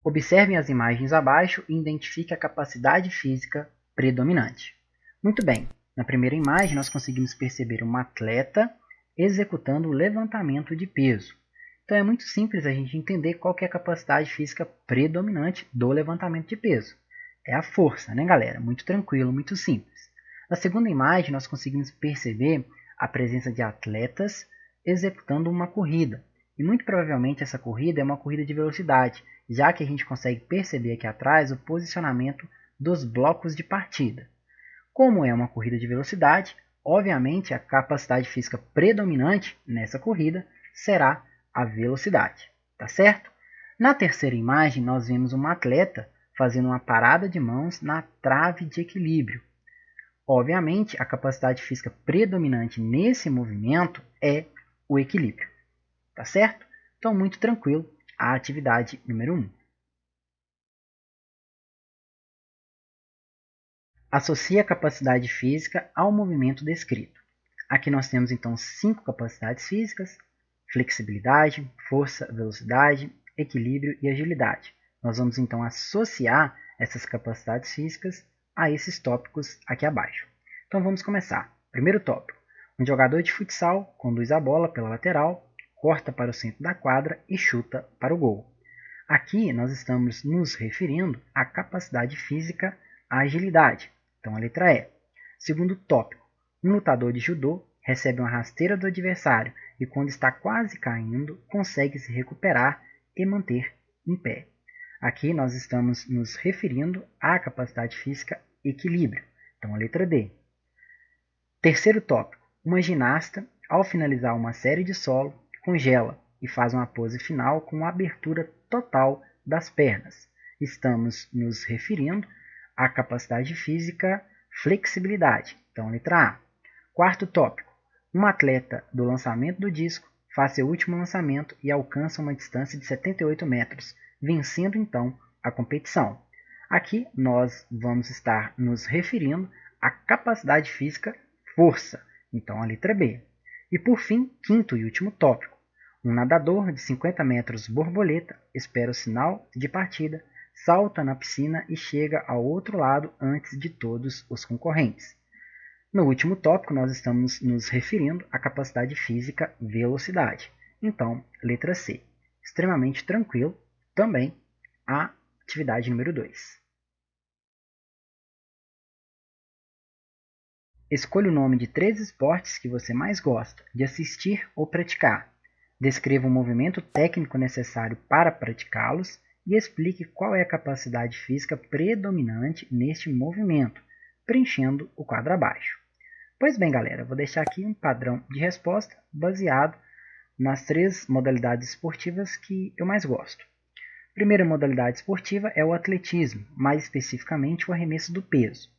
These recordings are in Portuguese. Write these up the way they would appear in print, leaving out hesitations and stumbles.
Observem as imagens abaixo e identifique a capacidade física predominante. Muito bem, na primeira imagem nós conseguimos perceber um atleta executando o levantamento de peso. Então é muito simples a gente entender qual que é a capacidade física predominante do levantamento de peso. É a força, né, galera? Muito tranquilo, muito simples. Na segunda imagem nós conseguimos perceber a presença de atletas executando uma corrida. E muito provavelmente essa corrida é uma corrida de velocidade, já que a gente consegue perceber aqui atrás o posicionamento dos blocos de partida. Como é uma corrida de velocidade, obviamente a capacidade física predominante nessa corrida será a velocidade, tá certo? Na terceira imagem nós vemos um atleta fazendo uma parada de mãos na trave de equilíbrio. Obviamente a capacidade física predominante nesse movimento é o equilíbrio, tá certo? Então muito tranquilo, a atividade número 1. Associe a capacidade física ao movimento descrito. Aqui nós temos então 5 capacidades físicas: flexibilidade, força, velocidade, equilíbrio e agilidade. Nós vamos então associar essas capacidades físicas a esses tópicos aqui abaixo. Então vamos começar. Primeiro tópico: um jogador de futsal conduz a bola pela lateral, corta para o centro da quadra e chuta para o gol. Aqui nós estamos nos referindo à capacidade física, à agilidade. Então a letra E. Segundo tópico: um lutador de judô recebe uma rasteira do adversário e quando está quase caindo, consegue se recuperar e manter em pé. Aqui nós estamos nos referindo à capacidade física equilíbrio. Então a letra D. Terceiro tópico: uma ginasta, ao finalizar uma série de solo, congela e faz uma pose final com abertura total das pernas. Estamos nos referindo à capacidade física flexibilidade. Então, letra A. Quarto tópico: um atleta do lançamento do disco faz seu último lançamento e alcança uma distância de 78 metros, vencendo então a competição. Aqui nós vamos estar nos referindo à capacidade física força. Então, a letra B. E por fim, quinto e último tópico: um nadador de 50 metros borboleta espera o sinal de partida, salta na piscina e chega ao outro lado antes de todos os concorrentes. No último tópico, nós estamos nos referindo à capacidade física velocidade. Então, letra C. Extremamente tranquilo, também a atividade número 2. Escolha o nome de 3 esportes que você mais gosta de assistir ou praticar. Descreva o movimento técnico necessário para praticá-los e explique qual é a capacidade física predominante neste movimento, preenchendo o quadro abaixo. Pois bem, galera, vou deixar aqui um padrão de resposta baseado nas 3 modalidades esportivas que eu mais gosto. A primeira modalidade esportiva é o atletismo, mais especificamente o arremesso do peso.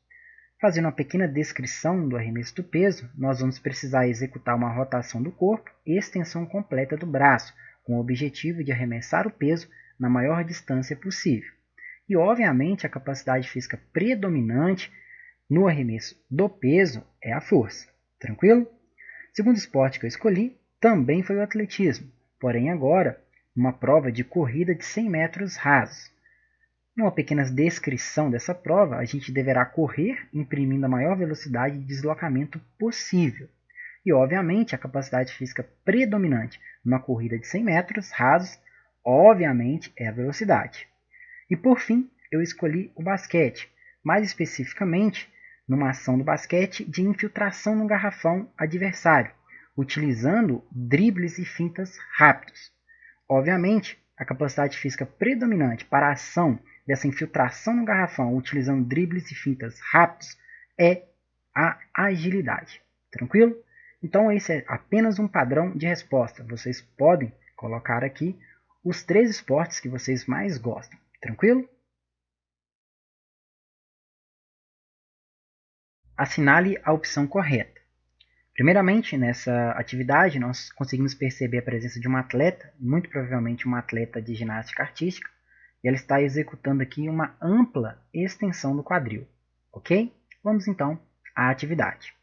Fazendo uma pequena descrição do arremesso do peso, nós vamos precisar executar uma rotação do corpo e extensão completa do braço, com o objetivo de arremessar o peso na maior distância possível. E, obviamente, a capacidade física predominante no arremesso do peso é a força. Tranquilo? O segundo esporte que eu escolhi também foi o atletismo, porém agora uma prova de corrida de 100 metros rasos. Numa pequena descrição dessa prova, a gente deverá correr imprimindo a maior velocidade de deslocamento possível. E, obviamente, a capacidade física predominante numa corrida de 100 metros rasos, obviamente, é a velocidade. E, por fim, eu escolhi o basquete, mais especificamente numa ação do basquete de infiltração no garrafão adversário, utilizando dribles e fintas rápidos. Obviamente, a capacidade física predominante para a ação dessa infiltração no garrafão utilizando dribles e fintas rápidos é a agilidade. Tranquilo? Então esse é apenas um padrão de resposta. Vocês podem colocar aqui os 3 esportes que vocês mais gostam. Tranquilo? Assinale a opção correta. Primeiramente, nessa atividade, nós conseguimos perceber a presença de uma atleta, muito provavelmente uma atleta de ginástica artística, e ela está executando aqui uma ampla extensão do quadril. Ok? Vamos então à atividade.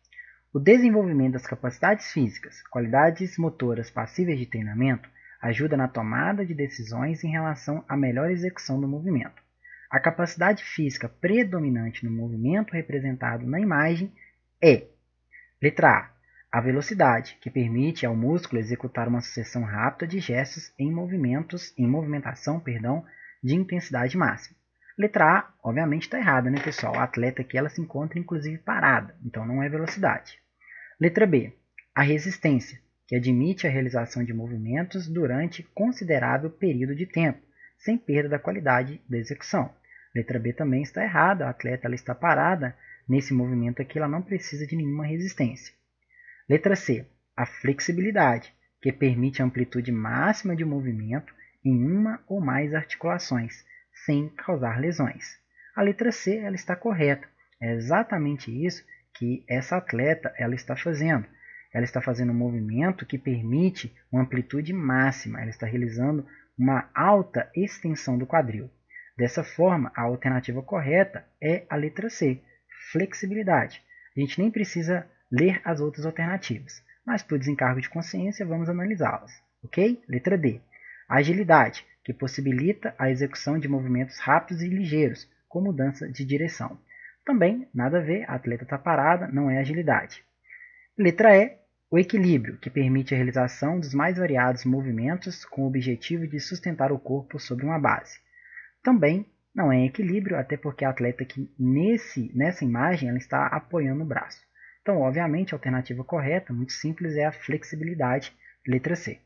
O desenvolvimento das capacidades físicas, qualidades motoras passíveis de treinamento, Ajuda na tomada de decisões em relação à melhor execução do movimento. A capacidade física predominante no movimento representado na imagem é: letra A velocidade, que permite ao músculo executar uma sucessão rápida de gestos em movimentação, de intensidade máxima. Letra A, obviamente, está errada, né, pessoal? A atleta aqui ela se encontra inclusive parada, então não é velocidade. Letra B, a resistência, que admite a realização de movimentos durante considerável período de tempo, sem perda da qualidade da execução. Letra B também está errada, a atleta ela está parada, nesse movimento aqui ela não precisa de nenhuma resistência. Letra C, a flexibilidade, que permite a amplitude máxima de movimento em uma ou mais articulações, sem causar lesões. A letra C ela está correta, é exatamente isso que essa atleta ela está fazendo. Ela está fazendo um movimento que permite uma amplitude máxima, ela está realizando uma alta extensão do quadril. Dessa forma, a alternativa correta é a letra C, flexibilidade. A gente nem precisa ler as outras alternativas, mas por desencargo de consciência vamos analisá-las. Ok? Letra D, agilidade, que possibilita a execução de movimentos rápidos e ligeiros, com mudança de direção. Também, nada a ver, a atleta está parada, não é agilidade. Letra E, o equilíbrio, que permite a realização dos mais variados movimentos com o objetivo de sustentar o corpo sobre uma base. Também não é equilíbrio, até porque a atleta que nessa imagem ela está apoiando o braço. Então, obviamente, a alternativa correta, muito simples, é a flexibilidade, letra C.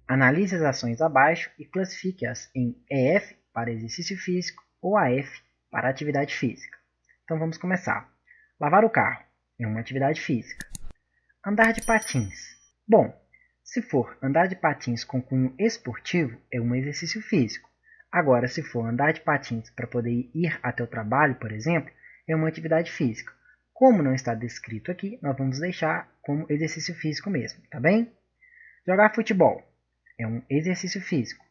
Analise as ações abaixo e classifique-as em EF para exercício físico ou AF para atividade física. Então vamos começar. Lavar o carro é uma atividade física. Andar de patins. Bom, se for andar de patins com cunho esportivo, é um exercício físico. Agora, se for andar de patins para poder ir até o trabalho, por exemplo, é uma atividade física. Como não está descrito aqui, nós vamos deixar como exercício físico mesmo, tá bem? Jogar futebol é um exercício físico.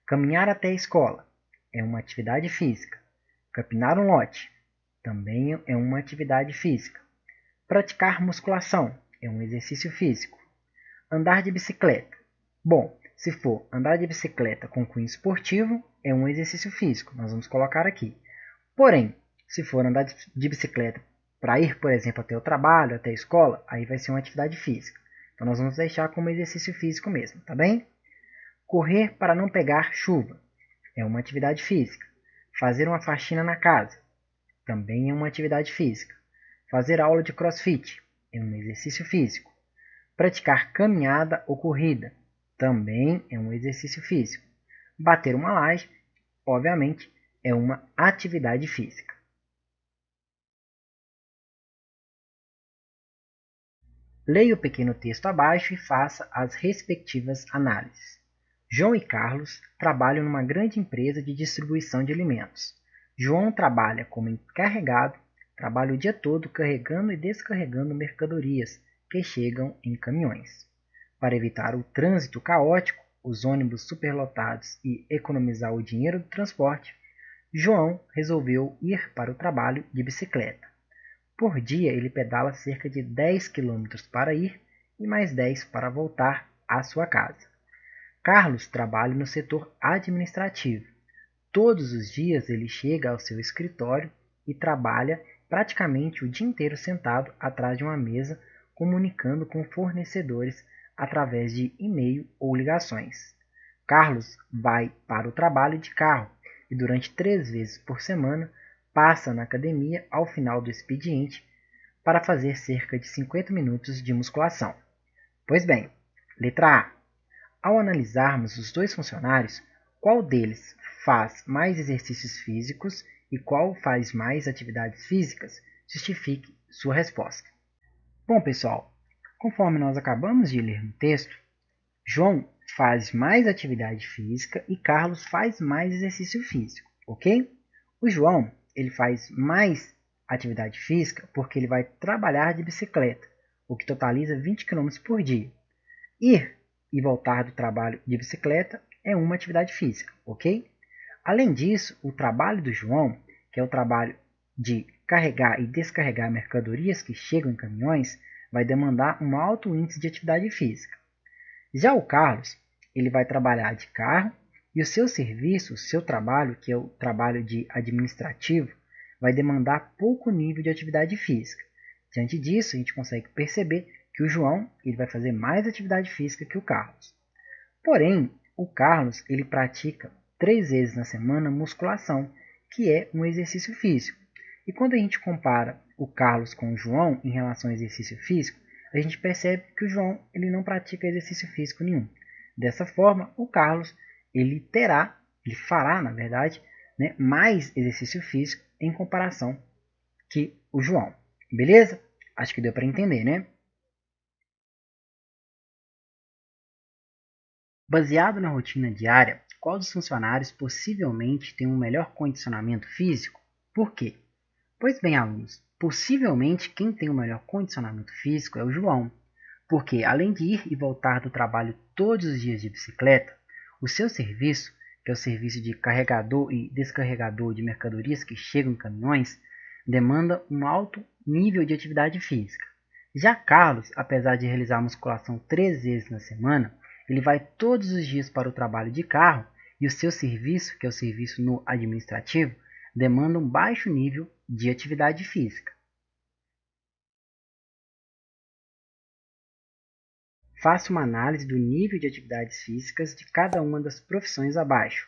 Caminhar até a escola é uma atividade física. Capinar um lote também é uma atividade física. Praticar musculação é um exercício físico. Andar de bicicleta. Bom, se for andar de bicicleta com cunho esportivo, é um exercício físico. Nós vamos colocar aqui. Porém, se for andar de bicicleta para ir, por exemplo, até o trabalho, até a escola, aí vai ser uma atividade física. Então, nós vamos deixar como exercício físico mesmo, tá bem? Correr para não pegar chuva é uma atividade física. Fazer uma faxina na casa também é uma atividade física. Fazer aula de crossfit é um exercício físico. Praticar caminhada ou corrida também é um exercício físico. Bater uma laje, obviamente, é uma atividade física. Leia o pequeno texto abaixo e faça as respectivas análises. João e Carlos trabalham numa grande empresa de distribuição de alimentos. João trabalha como encarregado, trabalha o dia todo carregando e descarregando mercadorias que chegam em caminhões. Para evitar o trânsito caótico, os ônibus superlotados e economizar o dinheiro do transporte, João resolveu ir para o trabalho de bicicleta. Por dia ele pedala cerca de 10 quilômetros para ir e mais 10 para voltar à sua casa. Carlos trabalha no setor administrativo. Todos os dias ele chega ao seu escritório e trabalha praticamente o dia inteiro sentado atrás de uma mesa, comunicando com fornecedores através de e-mail ou ligações. Carlos vai para o trabalho de carro e durante 3 vezes por semana passa na academia ao final do expediente para fazer cerca de 50 minutos de musculação. Pois bem, letra A. Ao analisarmos os dois funcionários, qual deles faz mais exercícios físicos e qual faz mais atividades físicas? Justifique sua resposta. Bom, pessoal, conforme nós acabamos de ler no texto, João faz mais atividade física e Carlos faz mais exercício físico, ok? O João ele faz mais atividade física porque ele vai trabalhar de bicicleta, o que totaliza 20 km por dia. Ir e voltar do trabalho de bicicleta é uma atividade física, ok? Além disso, o trabalho do João, que é o trabalho de carregar e descarregar mercadorias que chegam em caminhões vai demandar um alto índice de atividade física. Já o Carlos, ele vai trabalhar de carro e o seu serviço, o seu trabalho, que é o trabalho de administrativo, vai demandar pouco nível de atividade física. Diante disso, a gente consegue perceber que o João ele vai fazer mais atividade física que o Carlos. Porém, o Carlos ele pratica 3 vezes na semana musculação, que é um exercício físico. E quando a gente compara o Carlos com o João em relação ao exercício físico, a gente percebe que o João ele não pratica exercício físico nenhum. Dessa forma, o Carlos ele fará, na verdade, né, mais exercício físico em comparação que o João. Beleza? Acho que deu para entender, né? Baseado na rotina diária, qual dos funcionários possivelmente tem um melhor condicionamento físico? Por quê? Pois bem, alunos, possivelmente quem tem o melhor condicionamento físico é o João, porque além de ir e voltar do trabalho todos os dias de bicicleta, o seu serviço, que é o serviço de carregador e descarregador de mercadorias que chegam em caminhões, demanda um alto nível de atividade física. Já Carlos, apesar de realizar musculação 3 vezes na semana, ele vai todos os dias para o trabalho de carro e o seu serviço, que é o serviço no administrativo, demanda um baixo nível de atividade física. Faça uma análise do nível de atividades físicas de cada uma das profissões abaixo,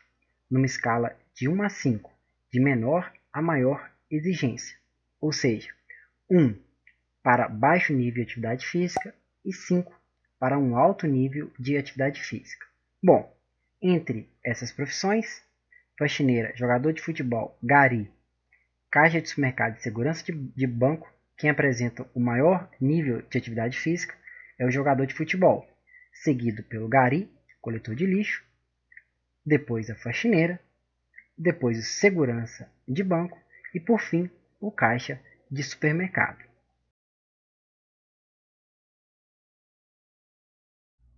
numa escala de 1 a 5, de menor a maior exigência, ou seja, 1 para baixo nível de atividade física e 5 para um alto nível de atividade física. Bom, entre essas profissões, faxineira, jogador de futebol, gari, caixa de supermercado e segurança de banco, quem apresenta o maior nível de atividade física é o jogador de futebol, seguido pelo gari, coletor de lixo, depois a faxineira, depois o segurança de banco e, por fim, o caixa de supermercado.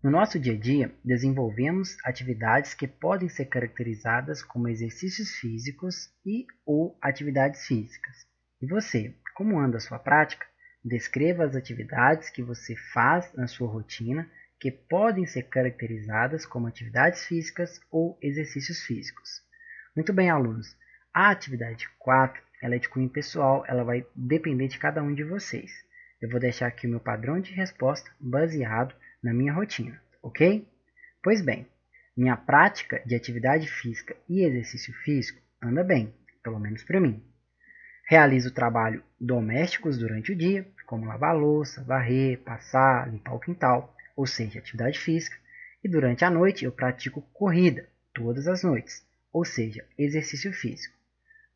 No nosso dia a dia, desenvolvemos atividades que podem ser caracterizadas como exercícios físicos e ou atividades físicas. E você, como anda a sua prática? Descreva as atividades que você faz na sua rotina que podem ser caracterizadas como atividades físicas ou exercícios físicos. Muito bem, alunos. A atividade 4 ela é de cunho pessoal, ela vai depender de cada um de vocês. Eu vou deixar aqui o meu padrão de resposta baseado na minha rotina, ok? Pois bem, minha prática de atividade física e exercício físico anda bem, pelo menos para mim. Realizo trabalho domésticos durante o dia, como lavar louça, varrer, passar, limpar o quintal, ou seja, atividade física, e durante a noite eu pratico corrida, todas as noites, ou seja, exercício físico.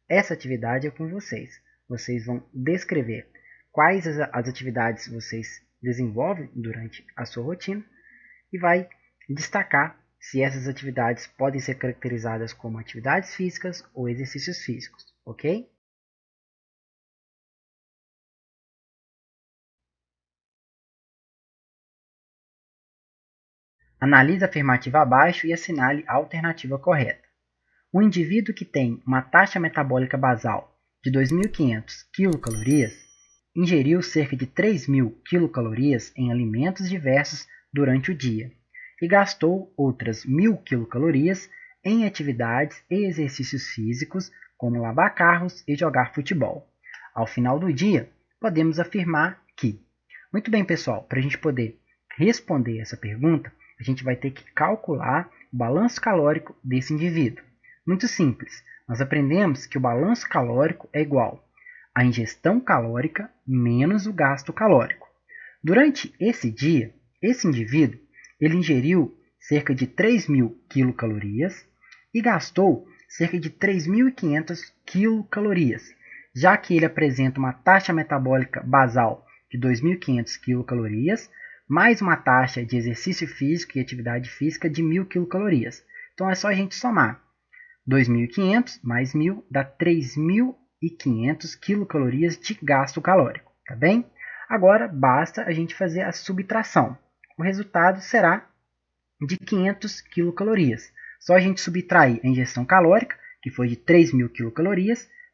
Essa atividade é com vocês. Vocês vão descrever quais as atividades vocês desenvolvem durante a sua rotina e vai destacar se essas atividades podem ser caracterizadas como atividades físicas ou exercícios físicos, ok? Analise a afirmativa abaixo e assinale a alternativa correta. Um indivíduo que tem uma taxa metabólica basal de 2.500 kcal ingeriu cerca de 3.000 kcal em alimentos diversos durante o dia e gastou outras 1.000 kcal em atividades e exercícios físicos, como lavar carros e jogar futebol. Ao final do dia, podemos afirmar que... Muito bem, pessoal, para a gente poder responder essa pergunta, a gente vai ter que calcular o balanço calórico desse indivíduo. Muito simples, nós aprendemos que o balanço calórico é igual à ingestão calórica menos o gasto calórico. Durante esse dia, esse indivíduo ele ingeriu cerca de 3.000 kcal e gastou cerca de 3.500 kcal, já que ele apresenta uma taxa metabólica basal de 2.500 kcal, mais uma taxa de exercício físico e atividade física de 1.000 kcal. Então é só a gente somar. 2.500 mais 1.000 dá 3.500 kcal de gasto calórico, tá bem? Agora basta a gente fazer a subtração. O resultado será de 500 kcal. Só a gente subtrair a ingestão calórica, que foi de 3.000 kcal,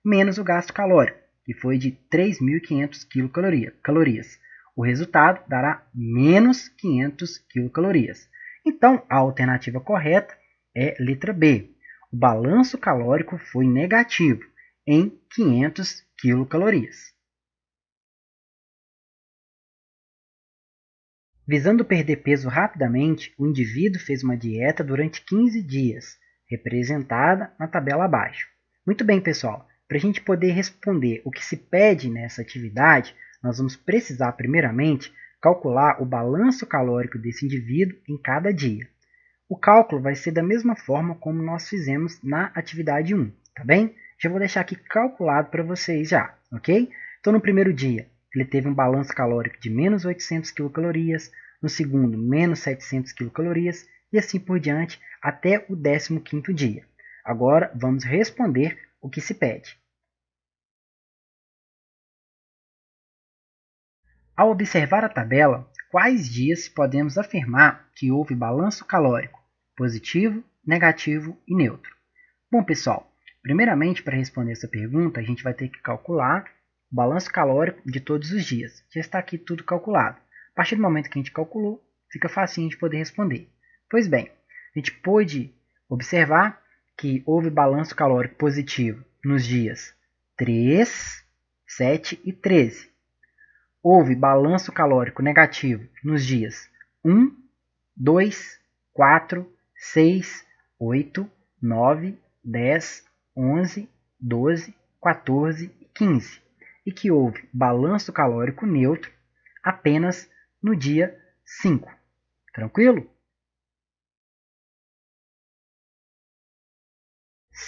menos o gasto calórico, que foi de 3.500 quilocalorias. O resultado dará menos 500 quilocalorias. Então, a alternativa correta é letra B. O balanço calórico foi negativo, em 500 quilocalorias. Visando perder peso rapidamente, o indivíduo fez uma dieta durante 15 dias, representada na tabela abaixo. Muito bem, pessoal. Para a gente poder responder o que se pede nessa atividade, nós vamos precisar, primeiramente, calcular o balanço calórico desse indivíduo em cada dia. O cálculo vai ser da mesma forma como nós fizemos na atividade 1, tá bem? Já vou deixar aqui calculado para vocês já, ok? Então, no primeiro dia, ele teve um balanço calórico de menos 800 quilocalorias, no segundo, menos 700 quilocalorias, e assim por diante, até o 15º dia. Agora, vamos responder o que se pede. Ao observar a tabela, quais dias podemos afirmar que houve balanço calórico positivo, negativo e neutro? Bom, pessoal, primeiramente, para responder essa pergunta, a gente vai ter que calcular o balanço calórico de todos os dias. Já está aqui tudo calculado. A partir do momento que a gente calculou, fica facinho de poder responder. Pois bem, a gente pôde observar que houve balanço calórico positivo nos dias 3, 7 e 13. Houve balanço calórico negativo nos dias 1, 2, 4, 6, 8, 9, 10, 11, 12, 14 e 15. E que houve balanço calórico neutro apenas no dia 5. Tranquilo?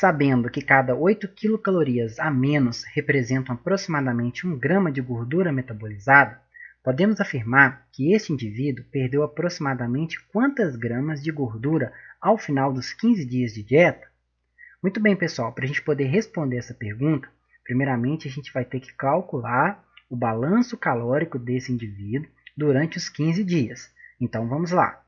Sabendo que cada 8 quilocalorias a menos representam aproximadamente 1 grama de gordura metabolizada, podemos afirmar que este indivíduo perdeu aproximadamente quantas gramas de gordura ao final dos 15 dias de dieta? Muito bem, pessoal, para a gente poder responder essa pergunta, primeiramente a gente vai ter que calcular o balanço calórico desse indivíduo durante os 15 dias. Então vamos lá.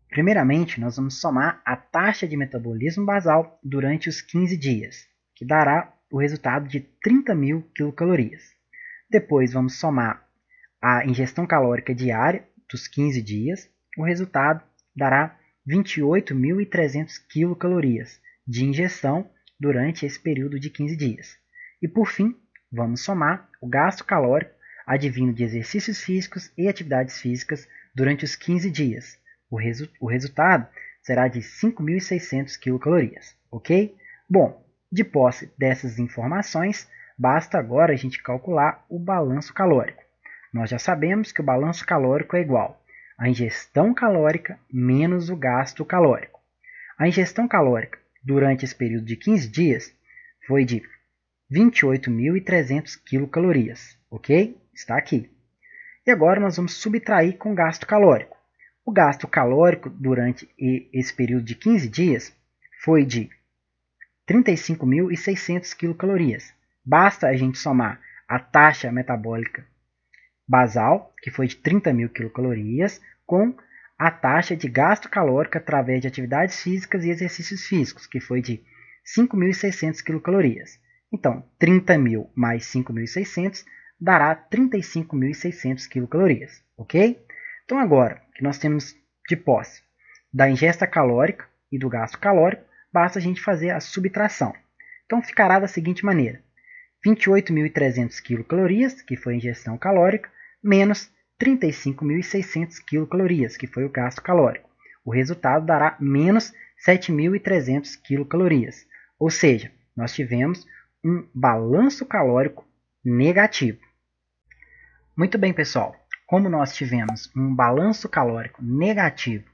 Primeiramente, nós vamos somar a taxa de metabolismo basal durante os 15 dias, que dará o resultado de 30.000 quilocalorias. Depois, vamos somar a ingestão calórica diária dos 15 dias. O resultado dará 28.300 quilocalorias de ingestão durante esse período de 15 dias. E, por fim, vamos somar o gasto calórico advindo de exercícios físicos e atividades físicas durante os 15 dias. O resultado será de 5.600 quilocalorias, ok? Bom, de posse dessas informações, basta agora a gente calcular o balanço calórico. Nós já sabemos que o balanço calórico é igual à ingestão calórica menos o gasto calórico. A ingestão calórica durante esse período de 15 dias foi de 28.300 quilocalorias, ok? Está aqui. E agora nós vamos subtrair com o gasto calórico. O gasto calórico durante esse período de 15 dias foi de 35.600 quilocalorias. Basta a gente somar a taxa metabólica basal, que foi de 30.000 quilocalorias, com a taxa de gasto calórico através de atividades físicas e exercícios físicos, que foi de 5.600 quilocalorias. Então, 30.000 mais 5.600 dará 35.600 quilocalorias, ok? Então, agora que nós temos de posse da ingesta calórica e do gasto calórico, basta a gente fazer a subtração. Então, ficará da seguinte maneira: 28.300 quilocalorias, que foi a ingestão calórica, menos 35.600 quilocalorias, que foi o gasto calórico. O resultado dará menos 7.300 quilocalorias. Ou seja, nós tivemos um balanço calórico negativo. Muito bem, pessoal. Como nós tivemos um balanço calórico negativo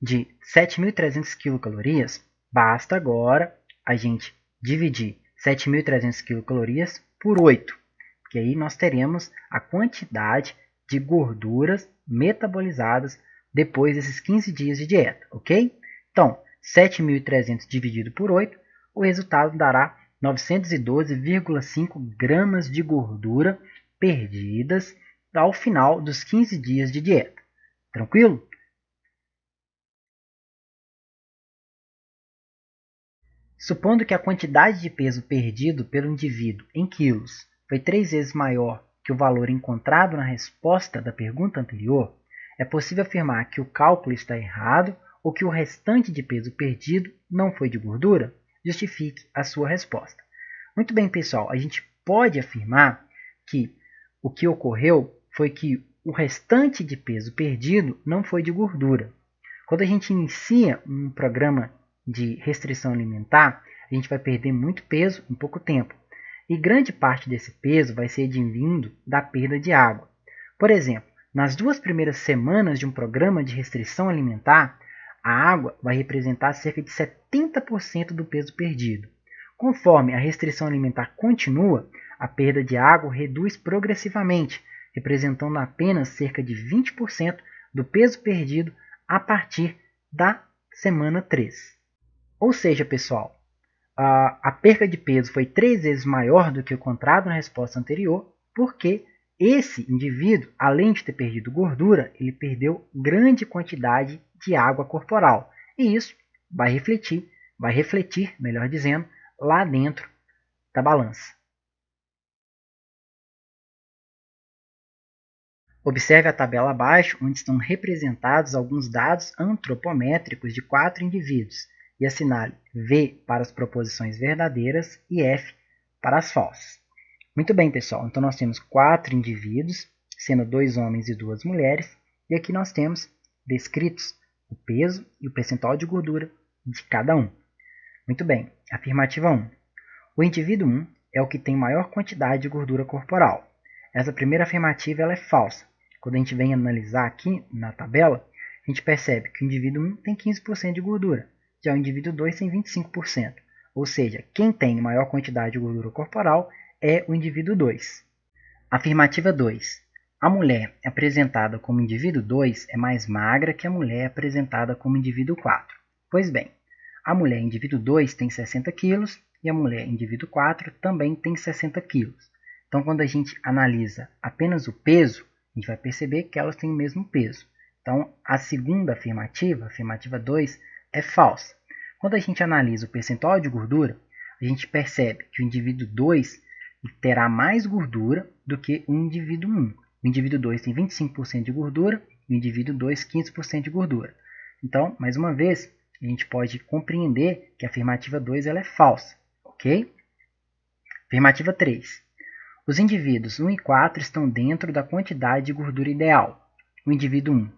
de 7.300 quilocalorias, basta agora a gente dividir 7.300 quilocalorias por 8, porque aí nós teremos a quantidade de gorduras metabolizadas depois desses 15 dias de dieta, ok? Então, 7.300 dividido por 8, o resultado dará 912,5 gramas de gordura perdidas ao final dos 15 dias de dieta. Tranquilo? Supondo que a quantidade de peso perdido pelo indivíduo em quilos foi 3 vezes maior que o valor encontrado na resposta da pergunta anterior, é possível afirmar que o cálculo está errado ou que o restante de peso perdido não foi de gordura? Justifique a sua resposta. Muito bem, pessoal, a gente pode afirmar que o que ocorreu foi que o restante de peso perdido não foi de gordura. Quando a gente inicia um programa de restrição alimentar, a gente vai perder muito peso em pouco tempo. E grande parte desse peso vai ser advindo da perda de água. Por exemplo, nas 2 primeiras semanas de um programa de restrição alimentar, a água vai representar cerca de 70% do peso perdido. Conforme a restrição alimentar continua, a perda de água reduz progressivamente, representando apenas cerca de 20% do peso perdido a partir da semana 3. Ou seja, pessoal, a perda de peso foi 3 vezes maior do que o encontrado na resposta anterior, porque esse indivíduo, além de ter perdido gordura, ele perdeu grande quantidade de água corporal. E isso vai refletir, melhor dizendo, lá dentro da balança. Observe a tabela abaixo, onde estão representados alguns dados antropométricos de 4 indivíduos, e assinale V para as proposições verdadeiras e F para as falsas. Muito bem, pessoal, então nós temos 4 indivíduos, sendo 2 homens e 2 mulheres, e aqui nós temos descritos o peso e o percentual de gordura de cada um. Muito bem, afirmativa 1. O indivíduo 1 é o que tem maior quantidade de gordura corporal. Essa primeira afirmativa ela é falsa. Quando a gente vem analisar aqui na tabela, a gente percebe que o indivíduo 1 tem 15% de gordura, já o indivíduo 2 tem 25%. Ou seja, quem tem maior quantidade de gordura corporal é o indivíduo 2. Afirmativa 2. A mulher apresentada como indivíduo 2 é mais magra que a mulher apresentada como indivíduo 4. Pois bem, a mulher indivíduo 2 tem 60 kg e a mulher indivíduo 4 também tem 60 kg. Então, quando a gente analisa apenas o peso, a gente vai perceber que elas têm o mesmo peso. Então, a segunda afirmativa, afirmativa 2, é falsa. Quando a gente analisa o percentual de gordura, a gente percebe que o indivíduo 2 terá mais gordura do que o indivíduo 1. O indivíduo 2 tem 25% de gordura e o indivíduo 2 15% de gordura. Então, mais uma vez, a gente pode compreender que a afirmativa 2 ela é falsa, ok? Afirmativa 3. Os indivíduos 1 e 4 estão dentro da quantidade de gordura ideal. O indivíduo 1,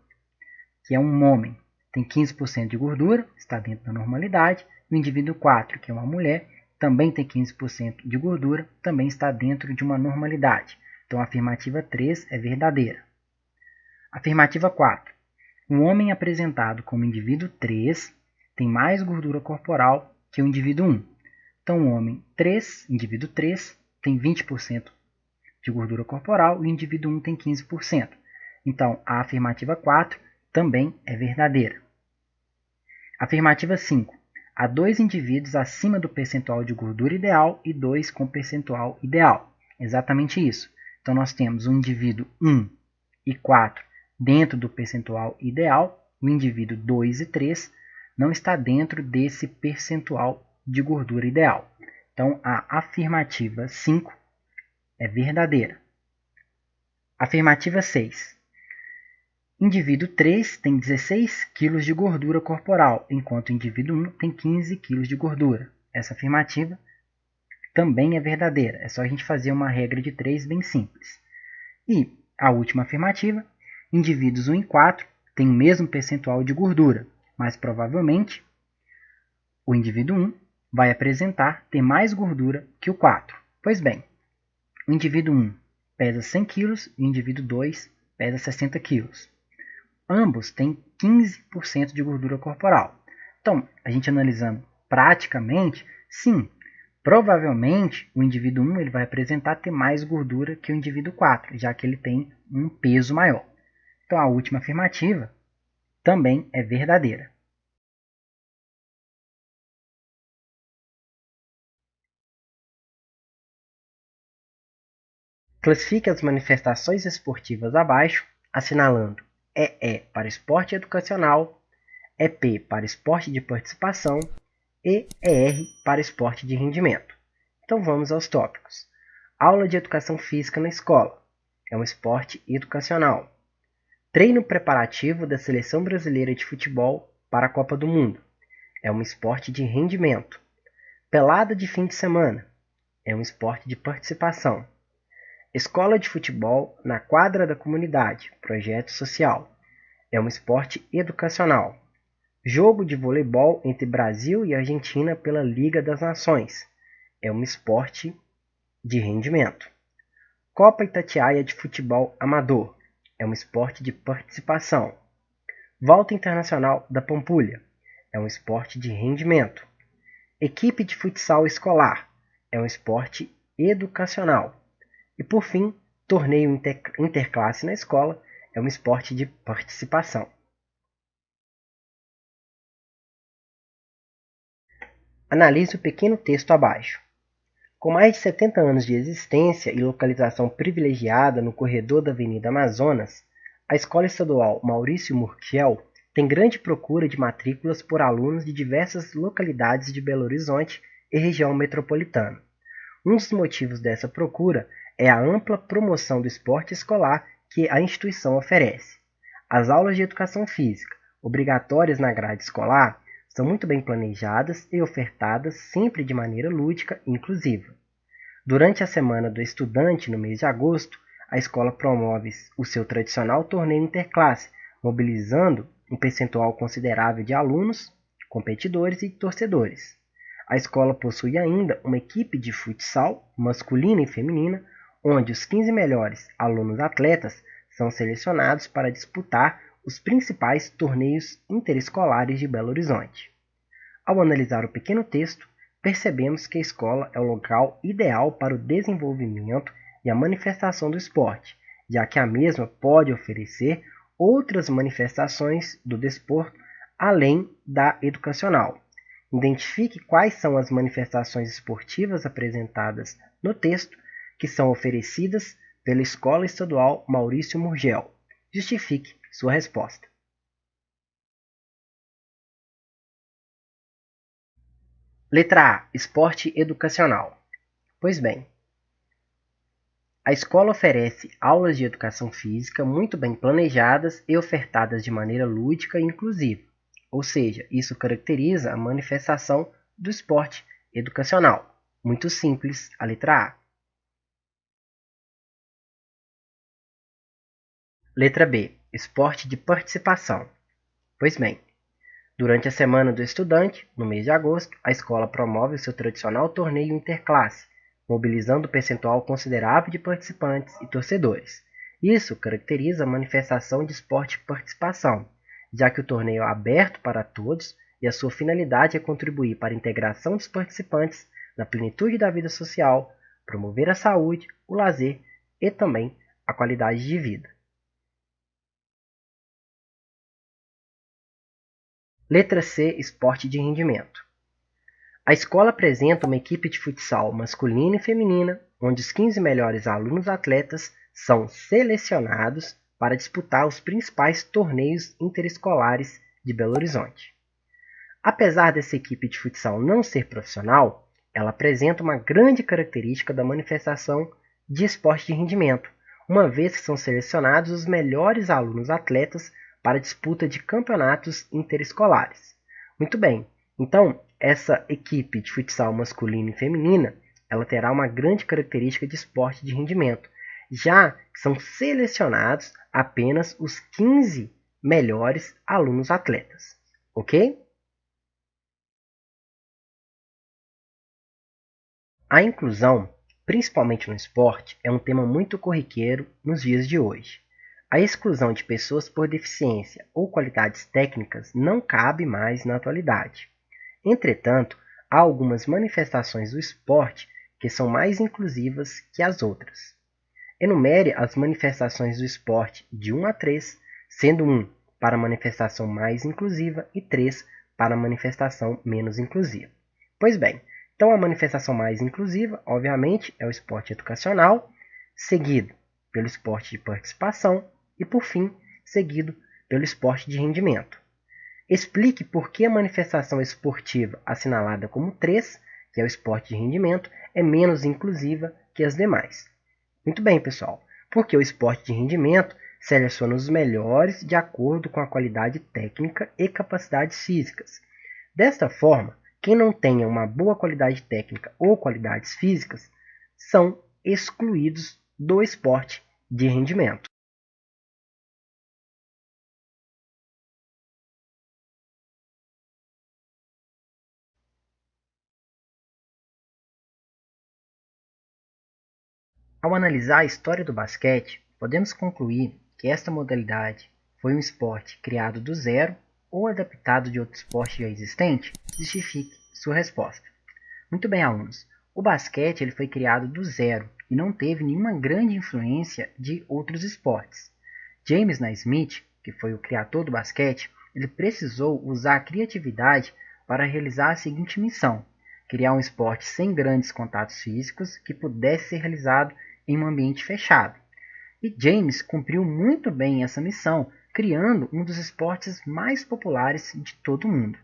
que é um homem, tem 15% de gordura, está dentro da normalidade. O indivíduo 4, que é uma mulher, também tem 15% de gordura, também está dentro de uma normalidade. Então, a afirmativa 3 é verdadeira. Afirmativa 4. O homem apresentado como indivíduo 3 tem mais gordura corporal que o indivíduo 1. Então, o homem 3, indivíduo 3, tem 20% de gordura corporal e o indivíduo 1 tem 15%. Então, a afirmativa 4 também é verdadeira. Afirmativa 5. Há 2 indivíduos acima do percentual de gordura ideal e 2 com percentual ideal. Exatamente isso. Então, nós temos o indivíduo 1 e 4 dentro do percentual ideal, o indivíduo 2 e 3 não está dentro desse percentual de gordura ideal. Então, a afirmativa 5 é verdadeira. Afirmativa 6. Indivíduo 3 tem 16 kg de gordura corporal, enquanto o indivíduo 1 tem 15 kg de gordura. Essa afirmativa também é verdadeira. É só a gente fazer uma regra de 3 bem simples. E a última afirmativa, indivíduos 1 e 4 têm o mesmo percentual de gordura, mas provavelmente o indivíduo 1 vai apresentar ter mais gordura que o 4. Pois bem, o indivíduo 1 pesa 100 kg e o indivíduo 2 pesa 60 kg. Ambos têm 15% de gordura corporal. Então, a gente analisando praticamente, sim, provavelmente o indivíduo 1 ele vai apresentar ter mais gordura que o indivíduo 4, já que ele tem um peso maior. Então, a última afirmativa também é verdadeira. Classifique as manifestações esportivas abaixo, assinalando EE para esporte educacional, EP para esporte de participação e ER para esporte de rendimento. Então vamos aos tópicos. Aula de educação física na escola. É um esporte educacional. Treino preparativo da Seleção Brasileira de Futebol para a Copa do Mundo. É um esporte de rendimento. Pelada de fim de semana. É um esporte de participação. Escola de futebol na quadra da comunidade. Projeto social. É um esporte educacional. Jogo de voleibol entre Brasil e Argentina pela Liga das Nações. É um esporte de rendimento. Copa Itatiaia de futebol amador. É um esporte de participação. Volta Internacional da Pampulha. É um esporte de rendimento. Equipe de futsal escolar. É um esporte educacional. E por fim, torneio interclasse na escola. É um esporte de participação. Analise o pequeno texto abaixo. Com mais de 70 anos de existência e localização privilegiada no corredor da Avenida Amazonas, a Escola Estadual Maurício Murquiel tem grande procura de matrículas por alunos de diversas localidades de Belo Horizonte e região metropolitana. Um dos motivos dessa procura é a ampla promoção do esporte escolar que a instituição oferece. As aulas de educação física, obrigatórias na grade escolar, são muito bem planejadas e ofertadas sempre de maneira lúdica e inclusiva. Durante a Semana do Estudante, no mês de agosto, a escola promove o seu tradicional torneio interclasse, mobilizando um percentual considerável de alunos, competidores e torcedores. A escola possui ainda uma equipe de futsal, masculina e feminina, onde os 15 melhores alunos atletas são selecionados para disputar os principais torneios interescolares de Belo Horizonte. Ao analisar o pequeno texto, percebemos que a escola é o local ideal para o desenvolvimento e a manifestação do esporte, já que a mesma pode oferecer outras manifestações do desporto além da educacional. Identifique quais são as manifestações esportivas apresentadas no texto que são oferecidas pela Escola Estadual Maurício Murgel. Justifique sua resposta. Letra A. Esporte educacional. Pois bem, a escola oferece aulas de educação física muito bem planejadas e ofertadas de maneira lúdica e inclusiva, ou seja, isso caracteriza a manifestação do esporte educacional. Muito simples, a letra A. Letra B. Esporte de participação. Pois bem, durante a Semana do Estudante, no mês de agosto, a escola promove o seu tradicional torneio interclasse, mobilizando um percentual considerável de participantes e torcedores. Isso caracteriza a manifestação de esporte de participação, já que o torneio é aberto para todos e a sua finalidade é contribuir para a integração dos participantes na plenitude da vida social, promover a saúde, o lazer e também a qualidade de vida. Letra C. Esporte de rendimento. A escola apresenta uma equipe de futsal masculina e feminina, onde os 15 melhores alunos atletas são selecionados para disputar os principais torneios interescolares de Belo Horizonte. Apesar dessa equipe de futsal não ser profissional, ela apresenta uma grande característica da manifestação de esporte de rendimento, uma vez que são selecionados os melhores alunos atletas para a disputa de campeonatos interescolares. Muito bem, então essa equipe de futsal masculina e feminina ela terá uma grande característica de esporte de rendimento, já que são selecionados apenas os 15 melhores alunos atletas, ok? A inclusão, principalmente no esporte, é um tema muito corriqueiro nos dias de hoje. A exclusão de pessoas por deficiência ou qualidades técnicas não cabe mais na atualidade. Entretanto, há algumas manifestações do esporte que são mais inclusivas que as outras. Enumere as manifestações do esporte de 1 a 3, sendo 1 para a manifestação mais inclusiva e 3 para a manifestação menos inclusiva. Pois bem, então a manifestação mais inclusiva, obviamente, é o esporte educacional, seguido pelo esporte de participação e, por fim, seguido pelo esporte de rendimento. Explique por que a manifestação esportiva assinalada como 3, que é o esporte de rendimento, é menos inclusiva que as demais. Muito bem, pessoal, porque o esporte de rendimento seleciona os melhores de acordo com a qualidade técnica e capacidades físicas. Desta forma, quem não tenha uma boa qualidade técnica ou qualidades físicas são excluídos do esporte de rendimento. Ao analisar a história do basquete, podemos concluir que esta modalidade foi um esporte criado do zero ou adaptado de outro esporte já existente? Justifique sua resposta. Muito bem, alunos. O basquete ele foi criado do zero e não teve nenhuma grande influência de outros esportes. James Naismith, que foi o criador do basquete, ele precisou usar a criatividade para realizar a seguinte missão: criar um esporte sem grandes contatos físicos que pudesse ser realizado em um ambiente fechado. E James cumpriu muito bem essa missão, criando um dos esportes mais populares de todo o mundo.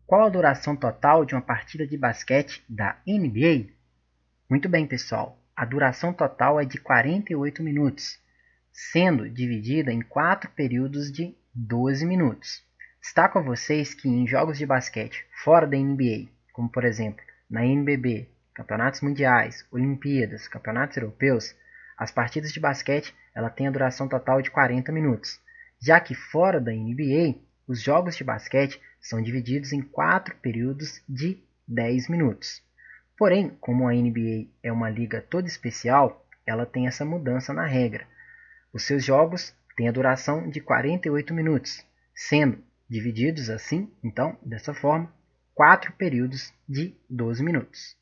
Qual a duração total de uma partida de basquete da NBA? Muito bem, pessoal. A duração total é de 48 minutos, sendo dividida em 4 períodos de 12 minutos. Destaco a vocês que em jogos de basquete fora da NBA, como por exemplo na NBB, campeonatos mundiais, Olimpíadas, campeonatos europeus, as partidas de basquete ela tem a duração total de 40 minutos, já que fora da NBA, os jogos de basquete são divididos em 4 períodos de 10 minutos. Porém, como a NBA é uma liga toda especial, ela tem essa mudança na regra. Os seus jogos têm a duração de 48 minutos, sendo divididos assim, então, dessa forma, 4 períodos de 12 minutos.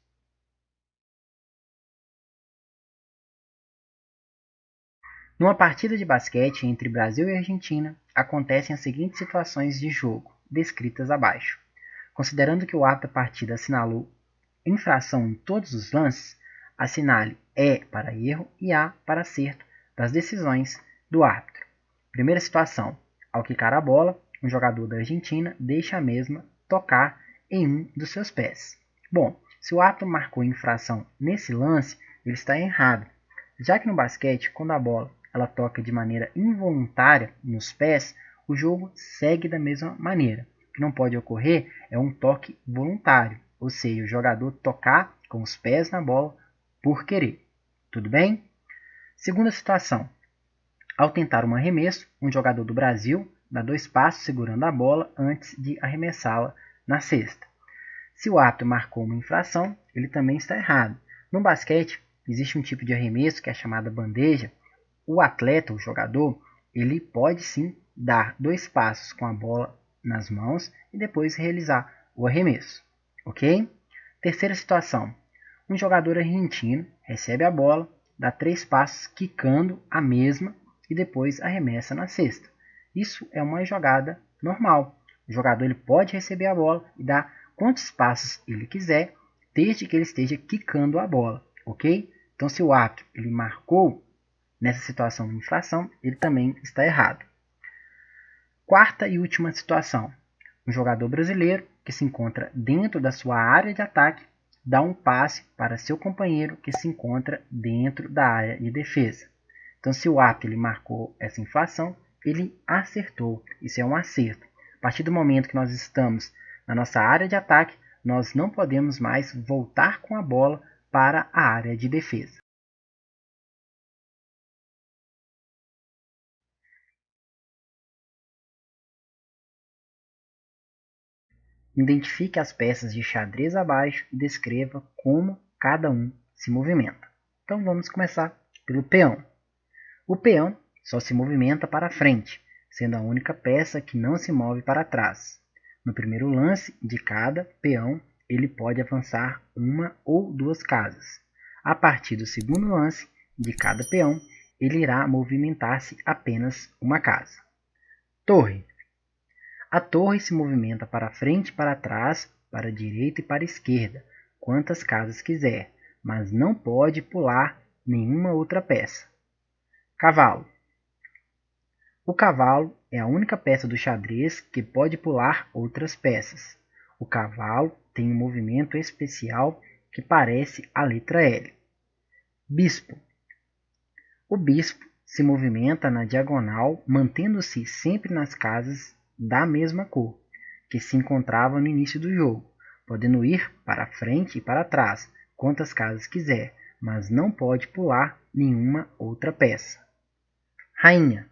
Numa partida de basquete entre Brasil e Argentina, acontecem as seguintes situações de jogo, descritas abaixo. Considerando que o árbitro da partida assinalou infração em todos os lances, assinale E para erro e A para acerto das decisões do árbitro. Primeira situação: ao quicar a bola, um jogador da Argentina deixa a mesma tocar em um dos seus pés. Bom, se o árbitro marcou infração nesse lance, ele está errado, já que no basquete, quando a bola ela toca de maneira involuntária nos pés, o jogo segue da mesma maneira. O que não pode ocorrer é um toque voluntário, ou seja, o jogador tocar com os pés na bola por querer. Tudo bem? Segunda situação: ao tentar um arremesso, um jogador do Brasil dá 2 passos segurando a bola antes de arremessá-la na cesta. Se o árbitro marcou uma infração, ele também está errado. No basquete, existe um tipo de arremesso que é chamada bandeja. O atleta, o jogador, ele pode sim dar 2 passos com a bola nas mãos e depois realizar o arremesso. Ok? Terceira situação: um jogador argentino recebe a bola, dá 3 passos quicando a mesma e depois arremessa na cesta. Isso é uma jogada normal. O jogador ele pode receber a bola e dar quantos passos ele quiser, desde que ele esteja quicando a bola, ok? Então, se o árbitro ele marcou nessa situação de infração, ele também está errado. Quarta e última situação: um jogador brasileiro que se encontra dentro da sua área de ataque dá um passe para seu companheiro que se encontra dentro da área de defesa. Então, se o árbitro ele marcou essa infração, ele acertou. Isso é um acerto. A partir do momento que nós estamos na nossa área de ataque, nós não podemos mais voltar com a bola para a área de defesa. Identifique as peças de xadrez abaixo e descreva como cada um se movimenta. Então vamos começar pelo peão. O peão só se movimenta para frente, sendo a única peça que não se move para trás. No primeiro lance de cada peão, ele pode avançar uma ou 2 casas. A partir do segundo lance de cada peão, ele irá movimentar-se apenas uma casa. Torre. A torre se movimenta para frente e para trás, para a direita e para a esquerda, quantas casas quiser, mas não pode pular nenhuma outra peça. Cavalo. O cavalo é a única peça do xadrez que pode pular outras peças. O cavalo tem um movimento especial que parece a letra L. Bispo. O bispo se movimenta na diagonal, mantendo-se sempre nas casas da mesma cor, que se encontravam no início do jogo, podendo ir para frente e para trás, quantas casas quiser, mas não pode pular nenhuma outra peça. Rainha.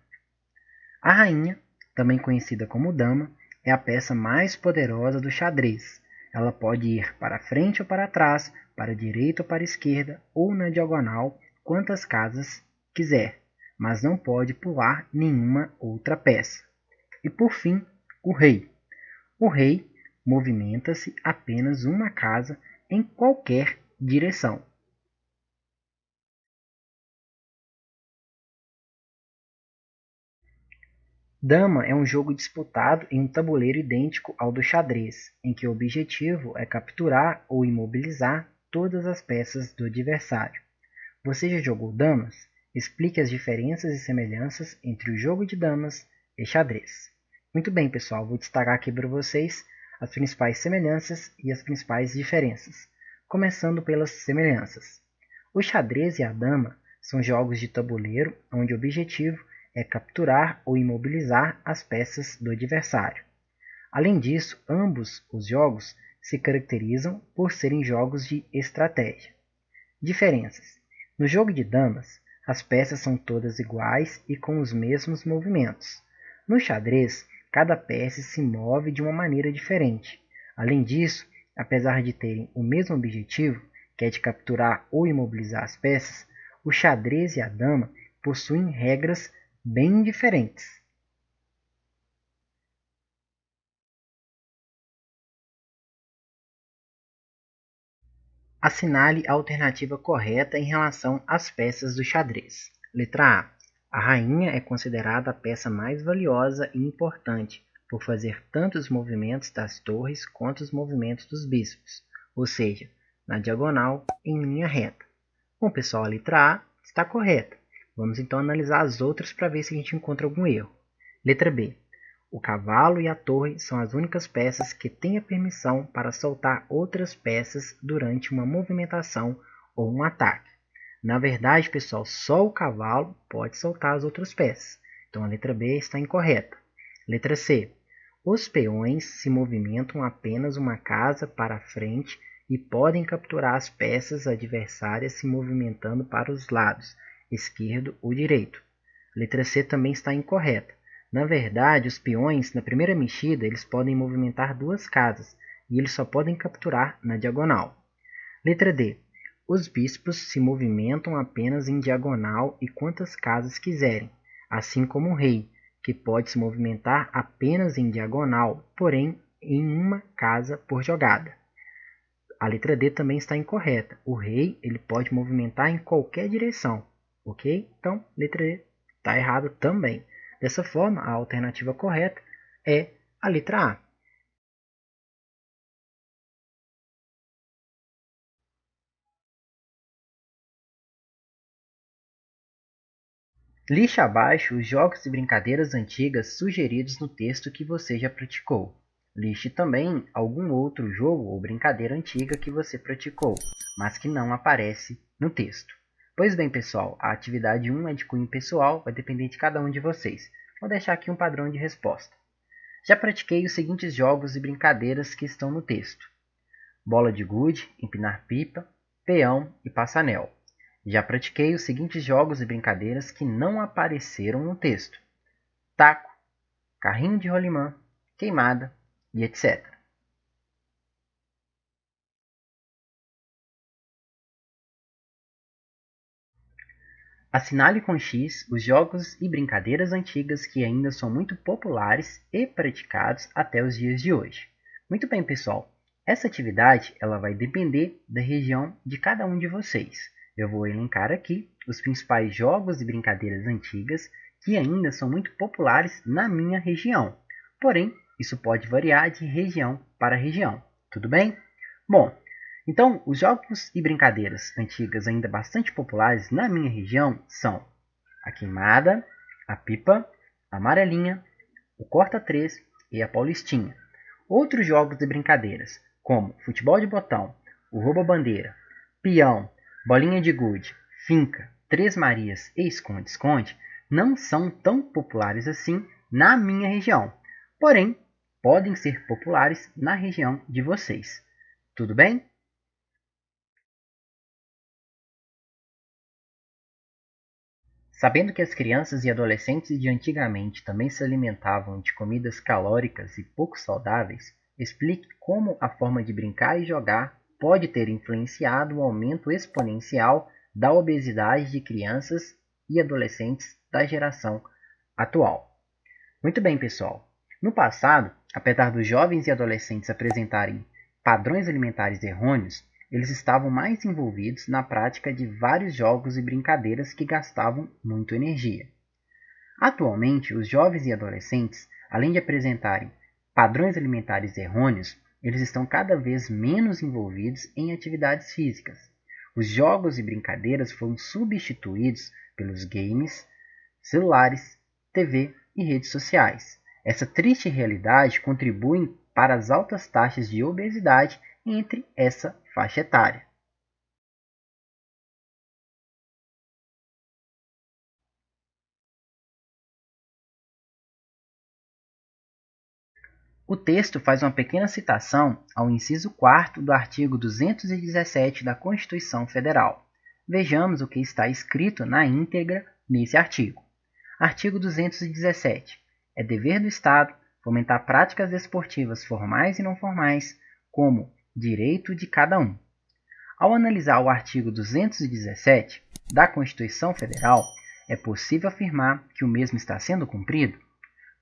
A rainha, também conhecida como dama, é a peça mais poderosa do xadrez. Ela pode ir para frente ou para trás, para a direita ou para a esquerda, ou na diagonal, quantas casas quiser, mas não pode pular nenhuma outra peça. E por fim, o rei. O rei movimenta-se apenas uma casa em qualquer direção. Dama é um jogo disputado em um tabuleiro idêntico ao do xadrez, em que o objetivo é capturar ou imobilizar todas as peças do adversário. Você já jogou damas? Explique as diferenças e semelhanças entre o jogo de damas e xadrez. Muito bem, pessoal, vou destacar aqui para vocês as principais semelhanças e as principais diferenças. Começando pelas semelhanças. O xadrez e a dama são jogos de tabuleiro onde o objetivo é capturar ou imobilizar as peças do adversário. Além disso, ambos os jogos se caracterizam por serem jogos de estratégia. Diferenças. No jogo de damas, as peças são todas iguais e com os mesmos movimentos. No xadrez, cada peça se move de uma maneira diferente. Além disso, apesar de terem o mesmo objetivo, que é de capturar ou imobilizar as peças, o xadrez e a dama possuem regras bem diferentes. Assinale a alternativa correta em relação às peças do xadrez. Letra A. A rainha é considerada a peça mais valiosa e importante, por fazer tanto os movimentos das torres quanto os movimentos dos bispos, ou seja, na diagonal em linha reta. Bom, pessoal, a letra A está correta. Vamos então analisar as outras para ver se a gente encontra algum erro. Letra B. O cavalo e a torre são as únicas peças que têm a permissão para soltar outras peças durante uma movimentação ou um ataque. Na verdade, pessoal, só o cavalo pode soltar as outras peças. Então a letra B está incorreta. Letra C. Os peões se movimentam apenas uma casa para frente e podem capturar as peças adversárias se movimentando para os lados, esquerdo ou direito. Letra C também está incorreta. Na verdade, os peões, na primeira mexida, eles podem movimentar duas casas, e eles só podem capturar na diagonal. Letra D. Os bispos se movimentam apenas em diagonal e quantas casas quiserem, assim como o rei, que pode se movimentar apenas em diagonal, porém em uma casa por jogada. A letra D também está incorreta. O rei ele pode movimentar em qualquer direção, ok? Então, letra D está errado também. Dessa forma, a alternativa correta é a letra A. Lixe abaixo os jogos e brincadeiras antigas sugeridos no texto que você já praticou. Lixe também algum outro jogo ou brincadeira antiga que você praticou, mas que não aparece no texto. Pois bem, pessoal, a atividade 1 é de cunho pessoal, vai depender de cada um de vocês. Vou deixar aqui um padrão de resposta. Já pratiquei os seguintes jogos e brincadeiras que estão no texto: bola de gude, empinar pipa, peão e passanel. Já pratiquei os seguintes jogos e brincadeiras que não apareceram no texto: taco, carrinho de rolimã, queimada e etc. Assinale com X os jogos e brincadeiras antigas que ainda são muito populares e praticados até os dias de hoje. Muito bem, pessoal. Essa atividade ela vai depender da região de cada um de vocês. Eu vou elencar aqui os principais jogos e brincadeiras antigas que ainda são muito populares na minha região. Porém, isso pode variar de região para região. Tudo bem? Bom, então, os jogos e brincadeiras antigas ainda bastante populares na minha região são a queimada, a pipa, a amarelinha, o corta-três e a paulistinha. Outros jogos e brincadeiras, como futebol de botão, o rouba-bandeira, peão, bolinha de gude, finca, Três Marias e esconde-esconde, não são tão populares assim na minha região, porém podem ser populares na região de vocês. Tudo bem? Sabendo que as crianças e adolescentes de antigamente também se alimentavam de comidas calóricas e pouco saudáveis, explique como a forma de brincar e jogar pode ter influenciado o aumento exponencial da obesidade de crianças e adolescentes da geração atual. Muito bem, pessoal. No passado, apesar dos jovens e adolescentes apresentarem padrões alimentares errôneos, eles estavam mais envolvidos na prática de vários jogos e brincadeiras que gastavam muito energia. Atualmente, os jovens e adolescentes, além de apresentarem padrões alimentares errôneos, eles estão cada vez menos envolvidos em atividades físicas. Os jogos e brincadeiras foram substituídos pelos games, celulares, TV e redes sociais. Essa triste realidade contribui para as altas taxas de obesidade entre essa faixa etária. O texto faz uma pequena citação ao inciso 4º do artigo 217 da Constituição Federal. Vejamos o que está escrito na íntegra nesse artigo. Artigo 217. É dever do Estado fomentar práticas esportivas formais e não formais, como direito de cada um. Ao analisar o artigo 217 da Constituição Federal, é possível afirmar que o mesmo está sendo cumprido?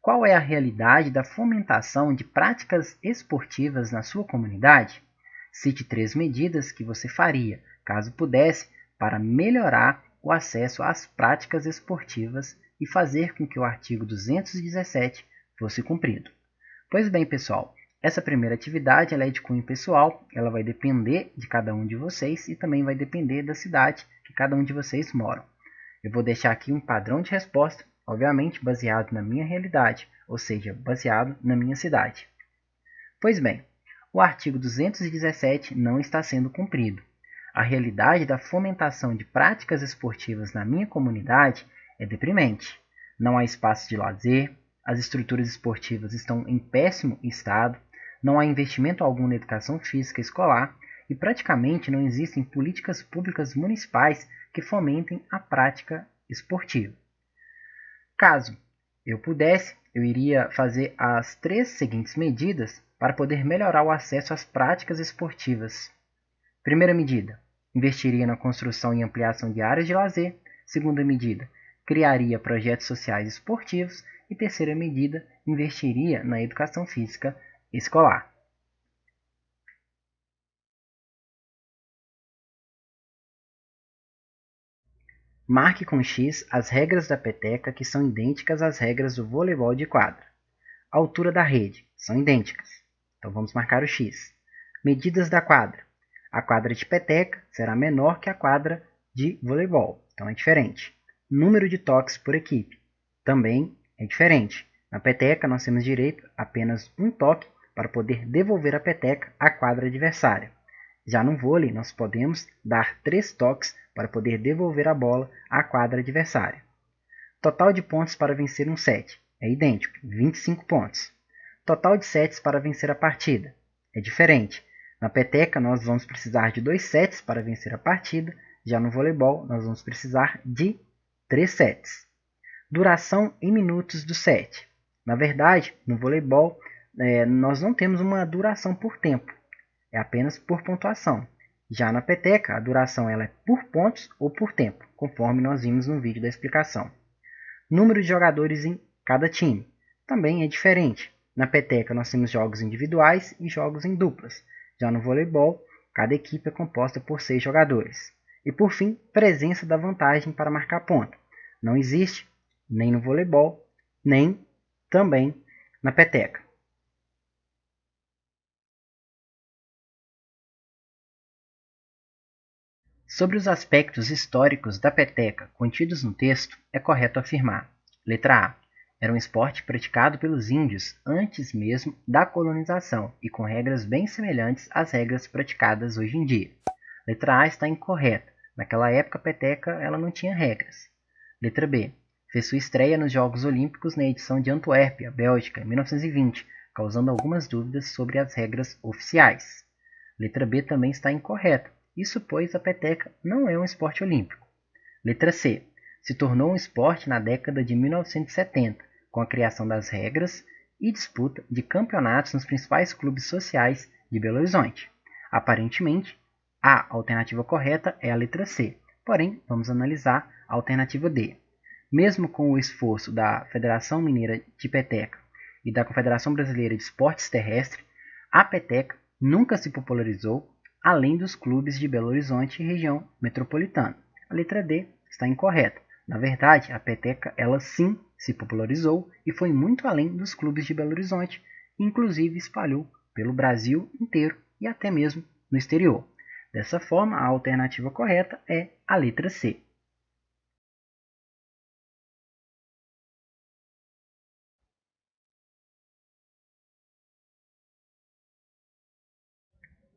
Qual é a realidade da fomentação de práticas esportivas na sua comunidade? Cite 3 medidas que você faria, caso pudesse, para melhorar o acesso às práticas esportivas e fazer com que o artigo 217 fosse cumprido. Pois bem, pessoal, essa primeira atividade ela é de cunho pessoal, ela vai depender de cada um de vocês e também vai depender da cidade que cada um de vocês moram. Eu vou deixar aqui um padrão de resposta, obviamente baseado na minha realidade, ou seja, baseado na minha cidade. Pois bem, o artigo 217 não está sendo cumprido. A realidade da fomentação de práticas esportivas na minha comunidade é deprimente. Não há espaço de lazer, as estruturas esportivas estão em péssimo estado, não há investimento algum na educação física escolar e praticamente não existem políticas públicas municipais que fomentem a prática esportiva. Caso eu pudesse, eu iria fazer as 3 seguintes medidas para poder melhorar o acesso às práticas esportivas. Primeira medida, investiria na construção e ampliação de áreas de lazer. Segunda medida, criaria projetos sociais esportivos. E terceira medida, investiria na educação física escolar. Marque com X as regras da peteca que são idênticas às regras do voleibol de quadra. A altura da rede são idênticas. Então vamos marcar o X. Medidas da quadra. A quadra de peteca será menor que a quadra de voleibol, então é diferente. Número de toques por equipe também é diferente. Na peteca nós temos direito a apenas um toque para poder devolver a peteca à quadra adversária. Já no vôlei nós podemos dar 3 toques para poder devolver a bola à quadra adversária. Total de pontos para vencer um set é idêntico, 25 pontos. Total de sets para vencer a partida é diferente. Na peteca nós vamos precisar de 2 sets para vencer a partida, já no voleibol nós vamos precisar de 3 sets. Duração em minutos do set. Na verdade, no voleibol nós não temos uma duração por tempo, é apenas por pontuação. Já na peteca, a duração ela é por pontos ou por tempo, conforme nós vimos no vídeo da explicação. Número de jogadores em cada time também é diferente. Na peteca nós temos jogos individuais e jogos em duplas. Já no voleibol, cada equipe é composta por 6 jogadores. E por fim, presença da vantagem para marcar ponto. Não existe nem no voleibol, nem também na peteca. Sobre os aspectos históricos da peteca contidos no texto, é correto afirmar: letra A. Era um esporte praticado pelos índios antes mesmo da colonização e com regras bem semelhantes às regras praticadas hoje em dia. Letra A está incorreta. Naquela época, a peteca ela não tinha regras. Letra B. Fez sua estreia nos Jogos Olímpicos na edição de Antuérpia, Bélgica, em 1920, causando algumas dúvidas sobre as regras oficiais. Letra B também está incorreta. Isso pois a peteca não é um esporte olímpico. Letra C. Se tornou um esporte na década de 1970, com a criação das regras e disputa de campeonatos nos principais clubes sociais de Belo Horizonte. Aparentemente, a alternativa correta é a letra C. Porém, vamos analisar a alternativa D. Mesmo com o esforço da Federação Mineira de Peteca e da Confederação Brasileira de Esportes Terrestres, a peteca nunca se popularizou além dos clubes de Belo Horizonte e região metropolitana. A letra D está incorreta. Na verdade, a peteca ela sim se popularizou e foi muito além dos clubes de Belo Horizonte, e inclusive espalhou pelo Brasil inteiro e até mesmo no exterior. Dessa forma, a alternativa correta é a letra C.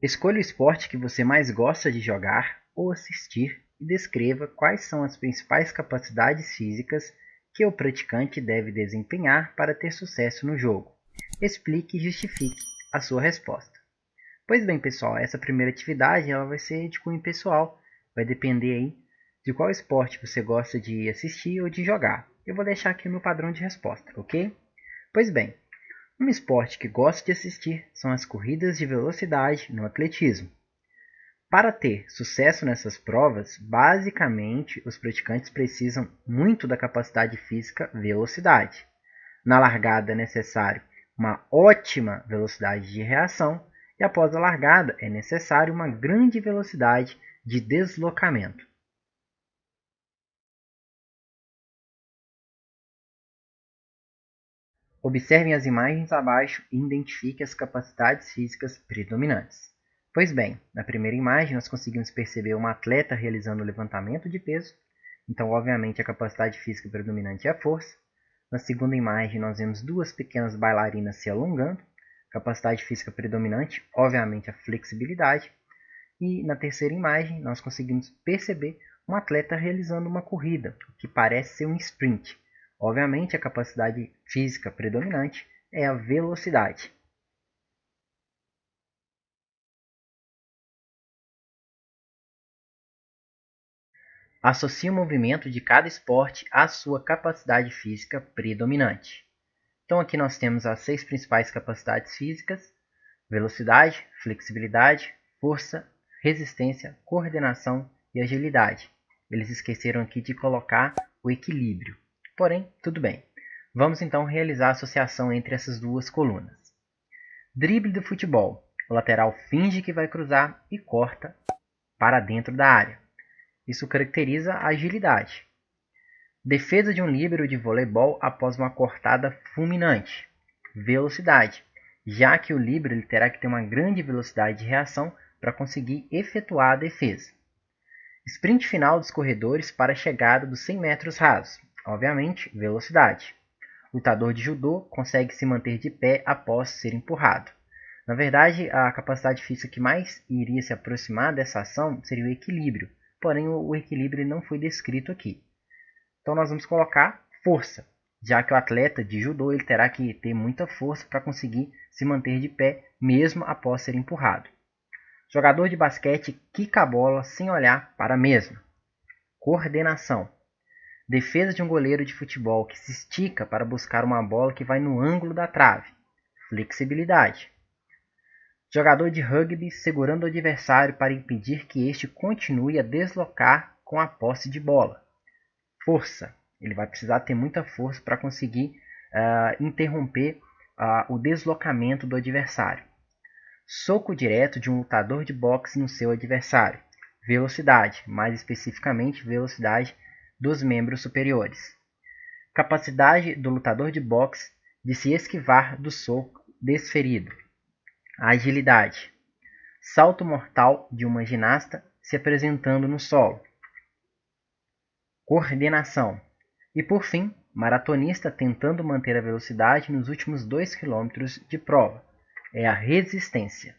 Escolha o esporte que você mais gosta de jogar ou assistir e descreva quais são as principais capacidades físicas que o praticante deve desempenhar para ter sucesso no jogo. Explique e justifique a sua resposta. Pois bem, pessoal, essa primeira atividade ela vai ser de cunho pessoal, vai depender aí de qual esporte você gosta de assistir ou de jogar. Eu vou deixar aqui o meu padrão de resposta, ok? Pois bem, um esporte que gosto de assistir são as corridas de velocidade no atletismo. Para ter sucesso nessas provas, basicamente os praticantes precisam muito da capacidade física velocidade. Na largada é necessário uma ótima velocidade de reação e após a largada é necessário uma grande velocidade de deslocamento. Observem as imagens abaixo e identifique as capacidades físicas predominantes. Pois bem, na primeira imagem nós conseguimos perceber uma atleta realizando o levantamento de peso, então obviamente a capacidade física predominante é a força. Na segunda imagem nós vemos duas pequenas bailarinas se alongando, capacidade física predominante, obviamente a flexibilidade. E na terceira imagem nós conseguimos perceber um atleta realizando uma corrida, que parece ser um sprint. Obviamente a capacidade física predominante é a velocidade. Associe o movimento de cada esporte à sua capacidade física predominante. Então aqui nós temos as 6 principais capacidades físicas: velocidade, flexibilidade, força, resistência, coordenação e agilidade. Eles esqueceram aqui de colocar o equilíbrio. Porém, tudo bem. Vamos então realizar a associação entre essas duas colunas. Drible do futebol. O lateral finge que vai cruzar e corta para dentro da área. Isso caracteriza a agilidade. Defesa de um líbero de voleibol após uma cortada fulminante. Velocidade, já que o líbero terá que ter uma grande velocidade de reação para conseguir efetuar a defesa. Sprint final dos corredores para a chegada dos 100 metros rasos. Obviamente, velocidade. Lutador de judô consegue se manter de pé após ser empurrado. Na verdade, a capacidade física que mais iria se aproximar dessa ação seria o equilíbrio, porém o equilíbrio não foi descrito aqui. Então nós vamos colocar força, já que o atleta de judô ele terá que ter muita força para conseguir se manter de pé mesmo após ser empurrado. Jogador de basquete quica a bola sem olhar para a mesma. Coordenação. Defesa de um goleiro de futebol que se estica para buscar uma bola que vai no ângulo da trave. Flexibilidade. Jogador de rugby segurando o adversário para impedir que este continue a deslocar com a posse de bola. Força. Ele vai precisar ter muita força para conseguir interromper o deslocamento do adversário. Soco direto de um lutador de boxe no seu adversário. Velocidade, mais especificamente velocidade dos membros superiores. Capacidade do lutador de boxe de se esquivar do soco desferido. Agilidade. Salto mortal de uma ginasta se apresentando no solo. Coordenação. E por fim, Maratonista tentando manter a velocidade nos últimos 2 km de prova. É a resistência.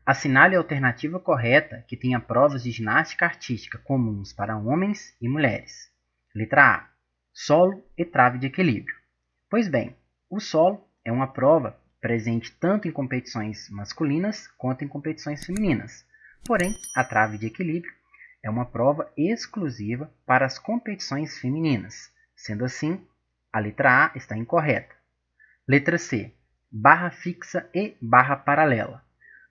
Assinale a alternativa correta que tenha provas de ginástica artística comuns para homens e mulheres. Letra A. Solo e trave de equilíbrio. Pois bem, o solo é uma prova presente tanto em competições masculinas quanto em competições femininas. Porém, a trave de equilíbrio é uma prova exclusiva para as competições femininas. Sendo assim, a letra A está incorreta. Letra C. Barra fixa e barra paralela.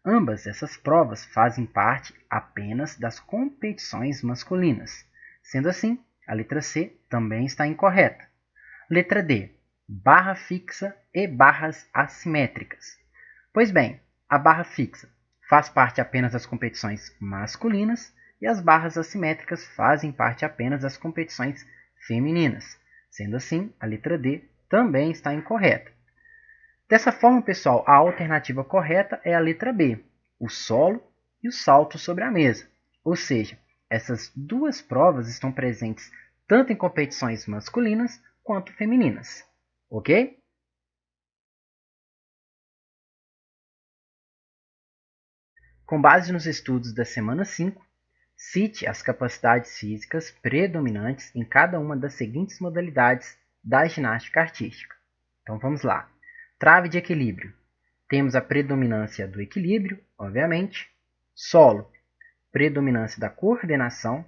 Ambas essas provas fazem parte apenas das competições masculinas. Sendo assim, a letra C também está incorreta. Letra D. Barra fixa e barras assimétricas. Pois bem, a barra fixa faz parte apenas das competições masculinas e as barras assimétricas fazem parte apenas das competições femininas. Sendo assim, a letra D também está incorreta. Dessa forma, pessoal, a alternativa correta é a letra B, o solo e o salto sobre a mesa. Ou seja, essas duas provas estão presentes tanto em competições masculinas quanto femininas. Ok? Com base nos estudos da semana 5, cite as capacidades físicas predominantes em cada uma das seguintes modalidades da ginástica artística. Então vamos lá. Trave de equilíbrio. Temos a predominância do equilíbrio, obviamente. Solo, predominância da coordenação.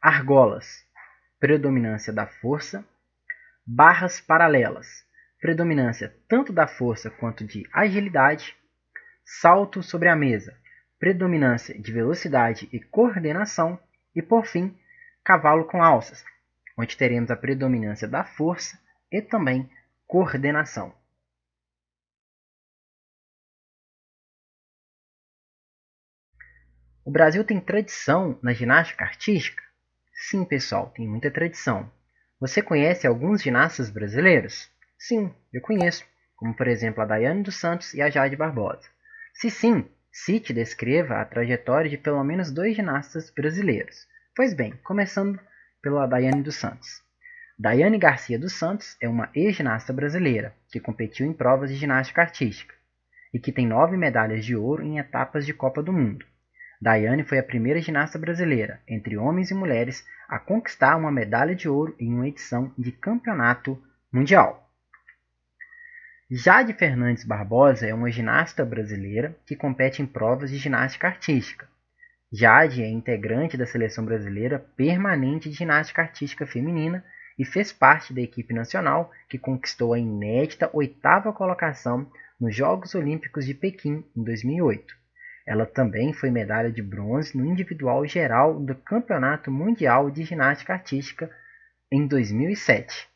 Argolas, predominância da força. Barras paralelas, predominância tanto da força quanto de agilidade. Salto sobre a mesa, predominância de velocidade e coordenação. E, por fim, cavalo com alças, onde teremos a predominância da força e também coordenação. O Brasil tem tradição na ginástica artística? Sim, pessoal, tem muita tradição. Você conhece alguns ginastas brasileiros? Sim, eu conheço, como por exemplo a Daiane dos Santos e a Jade Barbosa. Se sim, cite e descreva a trajetória de pelo menos 2 ginastas brasileiros. Pois bem, começando pela Daiane dos Santos. Daiane Garcia dos Santos é uma ex-ginasta brasileira que competiu em provas de ginástica artística e que tem 9 medalhas de ouro em etapas de Copa do Mundo. Daiane foi a primeira ginasta brasileira, entre homens e mulheres, a conquistar uma medalha de ouro em uma edição de campeonato mundial. Jade Fernandes Barbosa é uma ginasta brasileira que compete em provas de ginástica artística. Jade é integrante da seleção brasileira permanente de ginástica artística feminina e fez parte da equipe nacional que conquistou a inédita 8ª colocação nos Jogos Olímpicos de Pequim em 2008. Ela também foi medalha de bronze no individual geral do Campeonato Mundial de Ginástica Artística em 2007.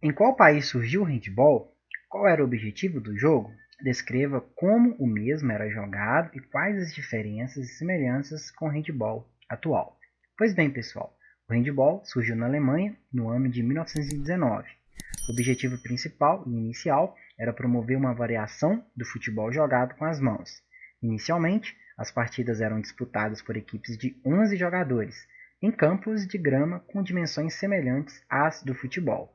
Em qual país surgiu o handball? Qual era o objetivo do jogo? Descreva como o mesmo era jogado e quais as diferenças e semelhanças com o handball atual. Pois bem, pessoal, o handball surgiu na Alemanha no ano de 1919. O objetivo principal e inicial era promover uma variação do futebol jogado com as mãos. Inicialmente, as partidas eram disputadas por equipes de 11 jogadores, em campos de grama com dimensões semelhantes às do futebol.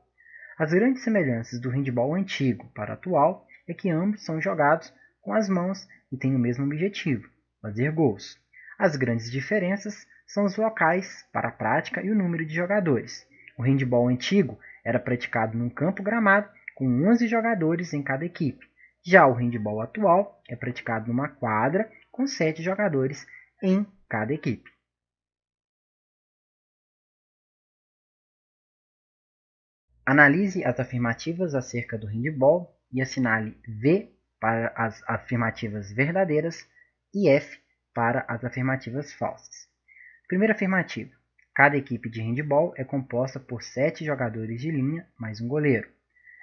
As grandes semelhanças do handball antigo para o atual é que ambos são jogados com as mãos e têm o mesmo objetivo, fazer gols. As grandes diferenças são os locais para a prática e o número de jogadores. O handball antigo era praticado num campo gramado com 11 jogadores em cada equipe. Já o handball atual é praticado numa quadra com 7 jogadores em cada equipe. Analise as afirmativas acerca do handball e assinale V para as afirmativas verdadeiras e F para as afirmativas falsas. Primeira afirmativa. Cada equipe de handball é composta por 7 jogadores de linha mais um goleiro.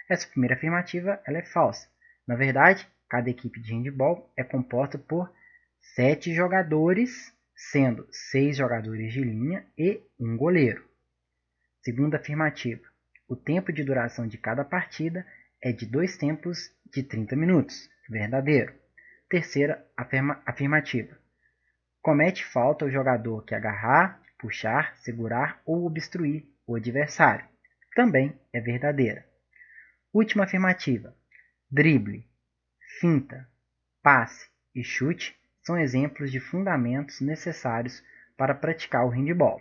Essa primeira afirmativa ela é falsa, Na verdade, cada equipe de handebol é composta por 7 jogadores, sendo 6 jogadores de linha e um goleiro. Segunda afirmativa. O tempo de duração de cada partida é de 2 tempos de 30 minutos. Verdadeiro. Terceira afirmativa. Comete falta o jogador que agarrar, puxar, segurar ou obstruir o adversário. Também é verdadeira. Última afirmativa. Drible, finta, passe e chute são exemplos de fundamentos necessários para praticar o handebol.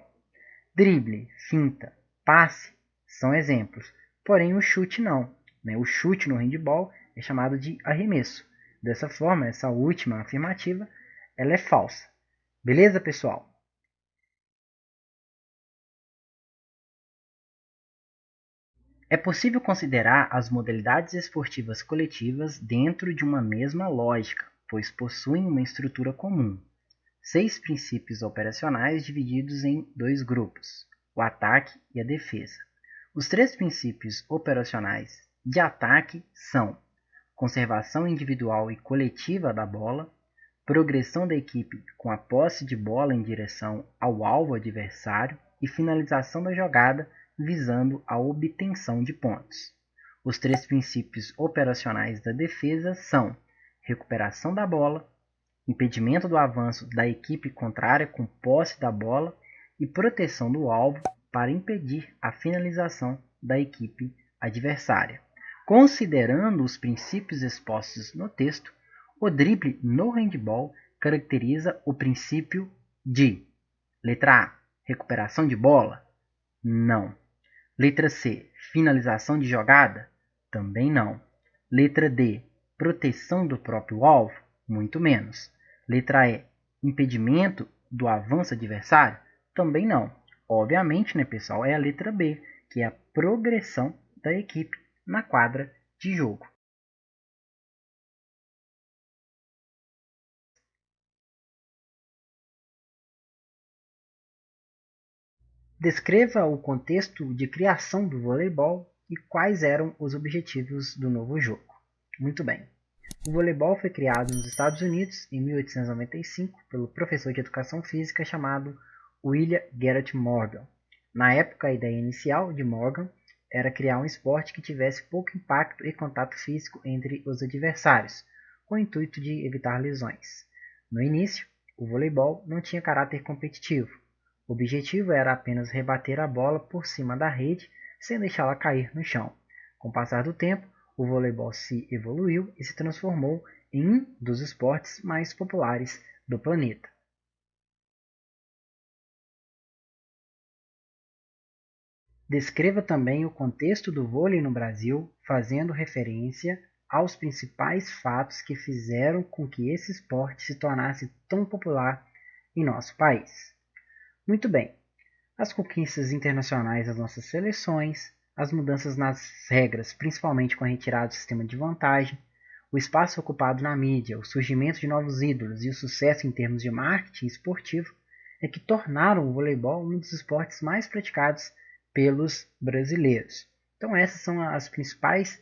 Drible, finta, passe são exemplos, porém o chute não. O chute no handebol é chamado de arremesso. Dessa forma, essa última afirmativa ela é falsa. Beleza, pessoal? É possível considerar as modalidades esportivas coletivas dentro de uma mesma lógica, pois possuem uma estrutura comum. 6 princípios operacionais divididos em 2 grupos, o ataque e a defesa. Os 3 princípios operacionais de ataque são conservação individual e coletiva da bola, progressão da equipe com a posse de bola em direção ao alvo adversário e finalização da jogada visando a obtenção de pontos. Os 3 princípios operacionais da defesa são recuperação da bola, impedimento do avanço da equipe contrária com posse da bola e proteção do alvo para impedir a finalização da equipe adversária. Considerando os princípios expostos no texto, o drible no handebol caracteriza o princípio de: letra A, recuperação de bola? Não. Letra C, finalização de jogada? Também não. Letra D, proteção do próprio alvo? Muito menos. Letra E, impedimento do avanço adversário? Também não. Obviamente, né, pessoal, é a letra B, que é a progressão da equipe na quadra de jogo. Descreva o contexto de criação do voleibol e quais eram os objetivos do novo jogo. Muito bem. O voleibol foi criado nos Estados Unidos em 1895 pelo professor de educação física chamado William Garrett Morgan. Na época, a ideia inicial de Morgan era criar um esporte que tivesse pouco impacto e contato físico entre os adversários, com o intuito de evitar lesões. No início, o voleibol não tinha caráter competitivo. O objetivo era apenas rebater a bola por cima da rede sem deixá-la cair no chão. Com o passar do tempo, o voleibol se evoluiu e se transformou em um dos esportes mais populares do planeta. Descreva também o contexto do vôlei no Brasil, fazendo referência aos principais fatos que fizeram com que esse esporte se tornasse tão popular em nosso país. Muito bem, as conquistas internacionais das nossas seleções, as mudanças nas regras, principalmente com a retirada do sistema de vantagem, o espaço ocupado na mídia, o surgimento de novos ídolos e o sucesso em termos de marketing esportivo é que tornaram o voleibol um dos esportes mais praticados pelos brasileiros. Então essas são as principais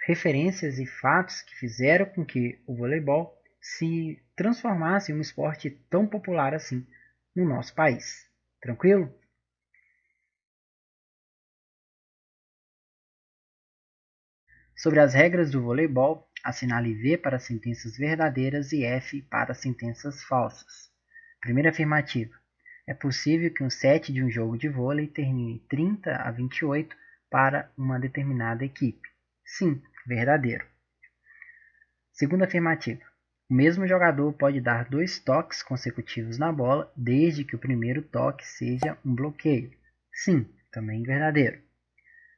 referências e fatos que fizeram com que o voleibol se transformasse em um esporte tão popular assim no nosso país. Tranquilo? Sobre as regras do voleibol, assinale V para sentenças verdadeiras e F para sentenças falsas. Primeira afirmativa. É possível que um set de um jogo de vôlei termine 30-28 para uma determinada equipe. Sim, verdadeiro. Segunda afirmativa. O mesmo jogador pode dar 2 toques consecutivos na bola, desde que o primeiro toque seja um bloqueio. Sim, também verdadeiro.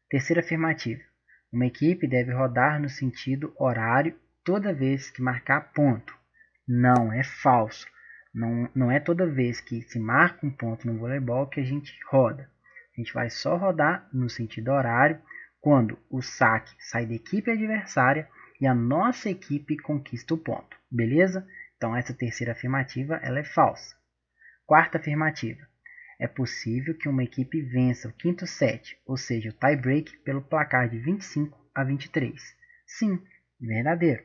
Terceira afirmativa. Uma equipe deve rodar no sentido horário toda vez que marcar ponto. Não, é falso. Não é toda vez que se marca um ponto no voleibol que a gente roda. A gente vai só rodar no sentido horário quando o saque sai da equipe adversária e a nossa equipe conquista o ponto. Beleza? Então essa terceira afirmativa ela é falsa. Quarta afirmativa. É possível que uma equipe vença o quinto set, ou seja, o tie-break, pelo placar de 25-23. Sim, Verdadeiro.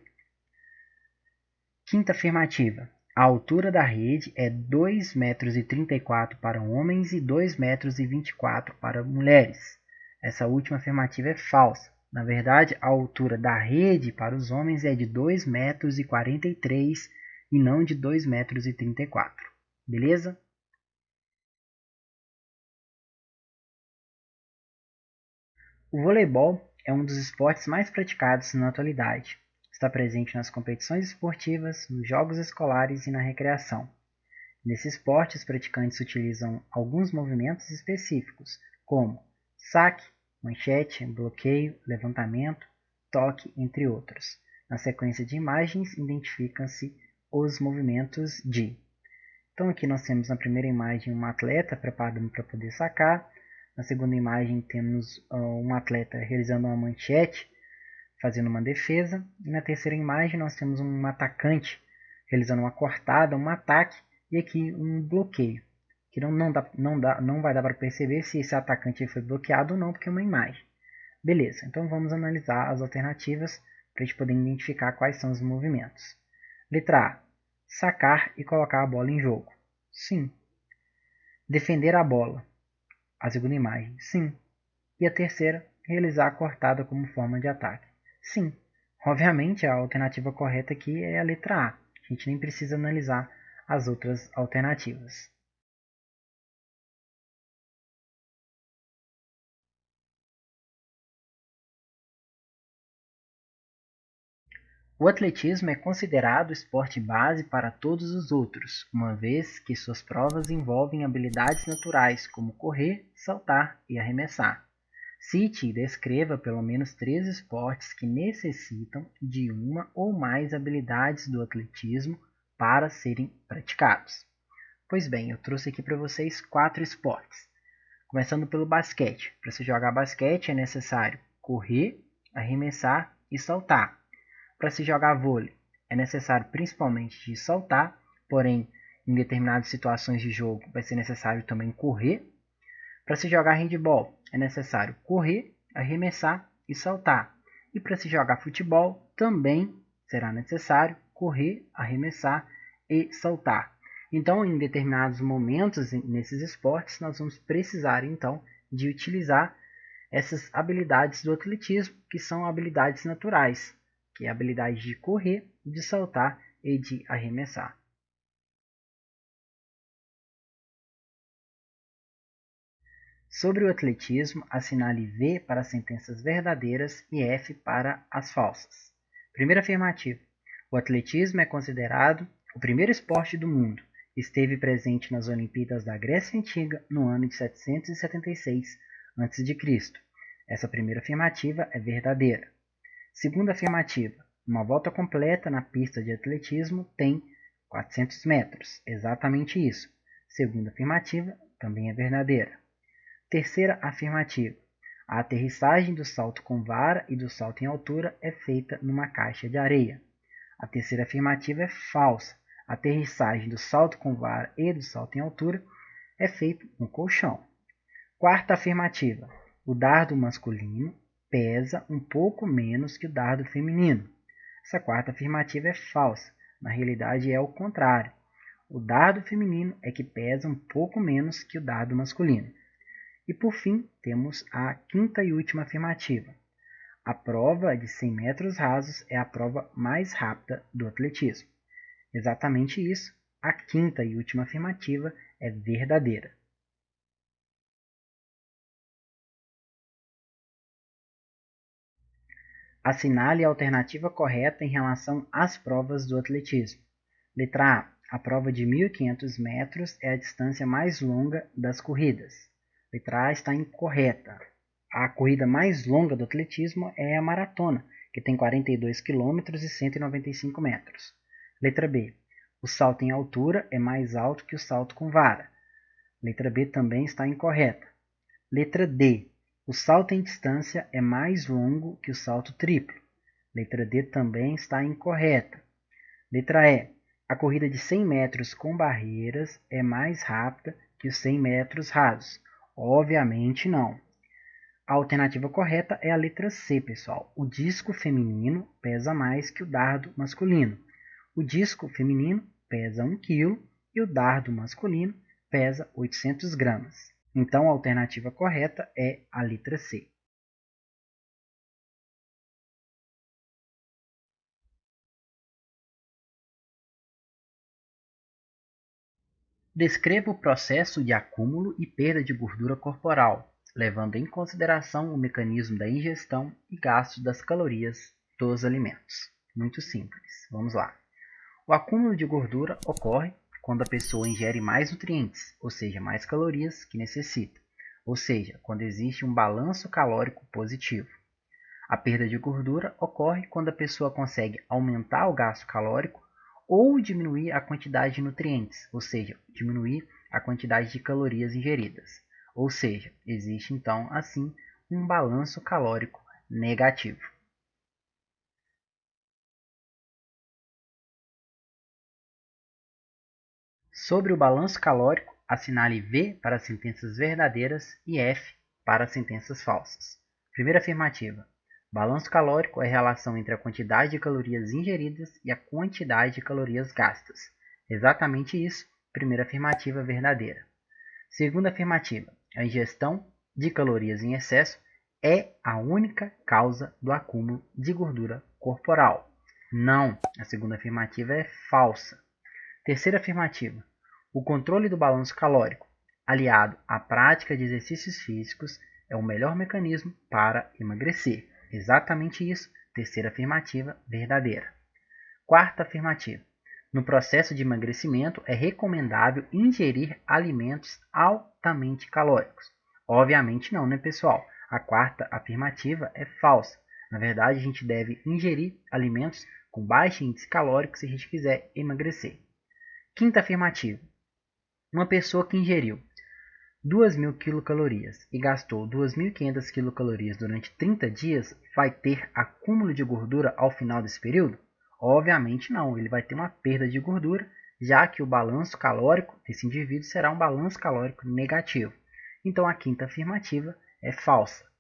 Quinta afirmativa. A altura da rede é 2,34 m para homens e 2,24 m para mulheres. Essa última afirmativa é falsa. Na verdade, a altura da rede para os homens é de 2,43 m e não de 2,34 m. Beleza? O voleibol é um dos esportes mais praticados na atualidade. Está presente nas competições esportivas, nos jogos escolares e na recreação. Nesse esporte, os praticantes utilizam alguns movimentos específicos, como saque, manchete, bloqueio, levantamento, toque, entre outros. Na sequência de imagens, identificam-se os movimentos de. Então aqui nós temos na primeira imagem um atleta preparando para poder sacar. Na segunda imagem temos um atleta realizando uma manchete, fazendo uma defesa. E na terceira imagem nós temos um atacante realizando uma cortada, um ataque e aqui um bloqueio. Que não vai dar para perceber se esse atacante foi bloqueado ou não, porque é uma imagem. Beleza, então vamos analisar as alternativas para a gente poder identificar quais são os movimentos. Letra A. Sacar e colocar a bola em jogo. Sim. Defender a bola. A segunda imagem. Sim. E a terceira, realizar a cortada como forma de ataque. Sim. Obviamente, a alternativa correta aqui é a letra A. A gente nem precisa analisar as outras alternativas. O atletismo é considerado esporte base para todos os outros, uma vez que suas provas envolvem habilidades naturais como correr, saltar e arremessar. Cite e descreva pelo menos 3 esportes que necessitam de uma ou mais habilidades do atletismo para serem praticados. Pois bem, eu trouxe aqui para vocês 4 esportes. Começando pelo basquete. Para se jogar basquete é necessário correr, arremessar e saltar. Para se jogar vôlei é necessário principalmente de saltar, porém em determinadas situações de jogo vai ser necessário também correr. Para se jogar handball é necessário correr, arremessar e saltar. E para se jogar futebol também será necessário correr, arremessar e saltar. Então, em determinados momentos nesses esportes, nós vamos precisar então de utilizar essas habilidades do atletismo, que são habilidades naturais, que é a habilidade de correr, de saltar e de arremessar. Sobre o atletismo, assinale V para as sentenças verdadeiras e F para as falsas. Primeira afirmativa. O atletismo é considerado o primeiro esporte do mundo. Esteve presente nas Olimpíadas da Grécia Antiga no ano de 776 a.C. Essa primeira afirmativa é verdadeira. Segunda afirmativa. Uma volta completa na pista de atletismo tem 400 metros. Exatamente isso. Segunda afirmativa também é verdadeira. Terceira afirmativa. A aterrissagem do salto com vara e do salto em altura é feita numa caixa de areia. A terceira afirmativa é falsa. A aterrissagem do salto com vara e do salto em altura é feito no colchão. Quarta afirmativa. O dardo masculino pesa um pouco menos que o dardo feminino. Essa quarta afirmativa é falsa. Na realidade é o contrário. O dardo feminino é que pesa um pouco menos que o dardo masculino. E por fim, temos a quinta e última afirmativa. A prova de 100 metros rasos é a prova mais rápida do atletismo. Exatamente isso, a quinta e última afirmativa é verdadeira. Assinale a alternativa correta em relação às provas do atletismo. Letra A. A prova de 1.500 metros é a distância mais longa das corridas. Letra A está incorreta. A corrida mais longa do atletismo é a maratona, que tem 42 km e 195 metros. Letra B. O salto em altura é mais alto que o salto com vara. Letra B também está incorreta. Letra D. O salto em distância é mais longo que o salto triplo. Letra D também está incorreta. Letra E. A corrida de 100 metros com barreiras é mais rápida que os 100 metros rasos. Obviamente não. A alternativa correta é a letra C, pessoal. O disco feminino pesa mais que o dardo masculino. O disco feminino pesa 1 kg e o dardo masculino pesa 800 gramas. Então, a alternativa correta é a letra C. Descreva o processo de acúmulo e perda de gordura corporal, levando em consideração o mecanismo da ingestão e gasto das calorias dos alimentos. Muito simples. Vamos lá. O acúmulo de gordura ocorre quando a pessoa ingere mais nutrientes, ou seja, mais calorias que necessita, ou seja, quando existe um balanço calórico positivo. A perda de gordura ocorre quando a pessoa consegue aumentar o gasto calórico ou diminuir a quantidade de nutrientes, ou seja, diminuir a quantidade de calorias ingeridas. Ou seja, existe então, assim, um balanço calórico negativo. Sobre o balanço calórico, assinale V para sentenças verdadeiras e F para sentenças falsas. Primeira afirmativa. Balanço calórico é a relação entre a quantidade de calorias ingeridas e a quantidade de calorias gastas. Exatamente isso. Primeira afirmativa verdadeira. Segunda afirmativa. A ingestão de calorias em excesso é a única causa do acúmulo de gordura corporal. Não, a segunda afirmativa é falsa. Terceira afirmativa. O controle do balanço calórico, aliado à prática de exercícios físicos, é o melhor mecanismo para emagrecer. Exatamente isso. Terceira afirmativa, verdadeira. Quarta afirmativa. No processo de emagrecimento, é recomendável ingerir alimentos altamente calóricos. Obviamente não, né, pessoal? A quarta afirmativa é falsa. Na verdade, a gente deve ingerir alimentos com baixo índice calórico se a gente quiser emagrecer. Quinta afirmativa. Uma pessoa que ingeriu 2.000 quilocalorias e gastou 2.500 quilocalorias durante 30 dias vai ter acúmulo de gordura ao final desse período? Obviamente não, ele vai ter uma perda de gordura, já que o balanço calórico desse indivíduo será um balanço calórico negativo. Então a quinta afirmativa é falsa.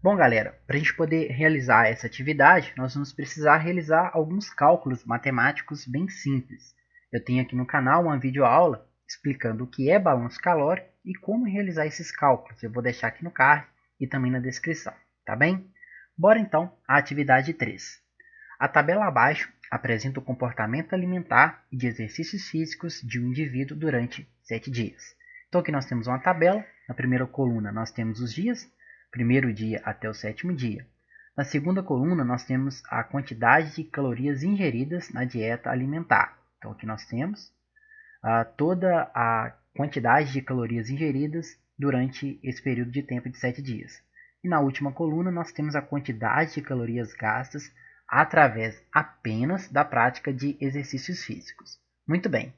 Bom, galera, para a gente poder realizar essa atividade, nós vamos precisar realizar alguns cálculos matemáticos bem simples. Eu tenho aqui no canal uma videoaula explicando o que é balanço calórico e como realizar esses cálculos. Eu vou deixar aqui no card e também na descrição, tá bem? Bora então à atividade 3. A tabela abaixo apresenta o comportamento alimentar e de exercícios físicos de um indivíduo durante 7 dias. Então aqui nós temos uma tabela, na primeira coluna nós temos os dias, primeiro dia até o sétimo dia. Na segunda coluna, nós temos a quantidade de calorias ingeridas na dieta alimentar. Então, aqui nós temos toda a quantidade de calorias ingeridas durante esse período de tempo de 7 dias. E na última coluna, nós temos a quantidade de calorias gastas através apenas da prática de exercícios físicos. Muito bem.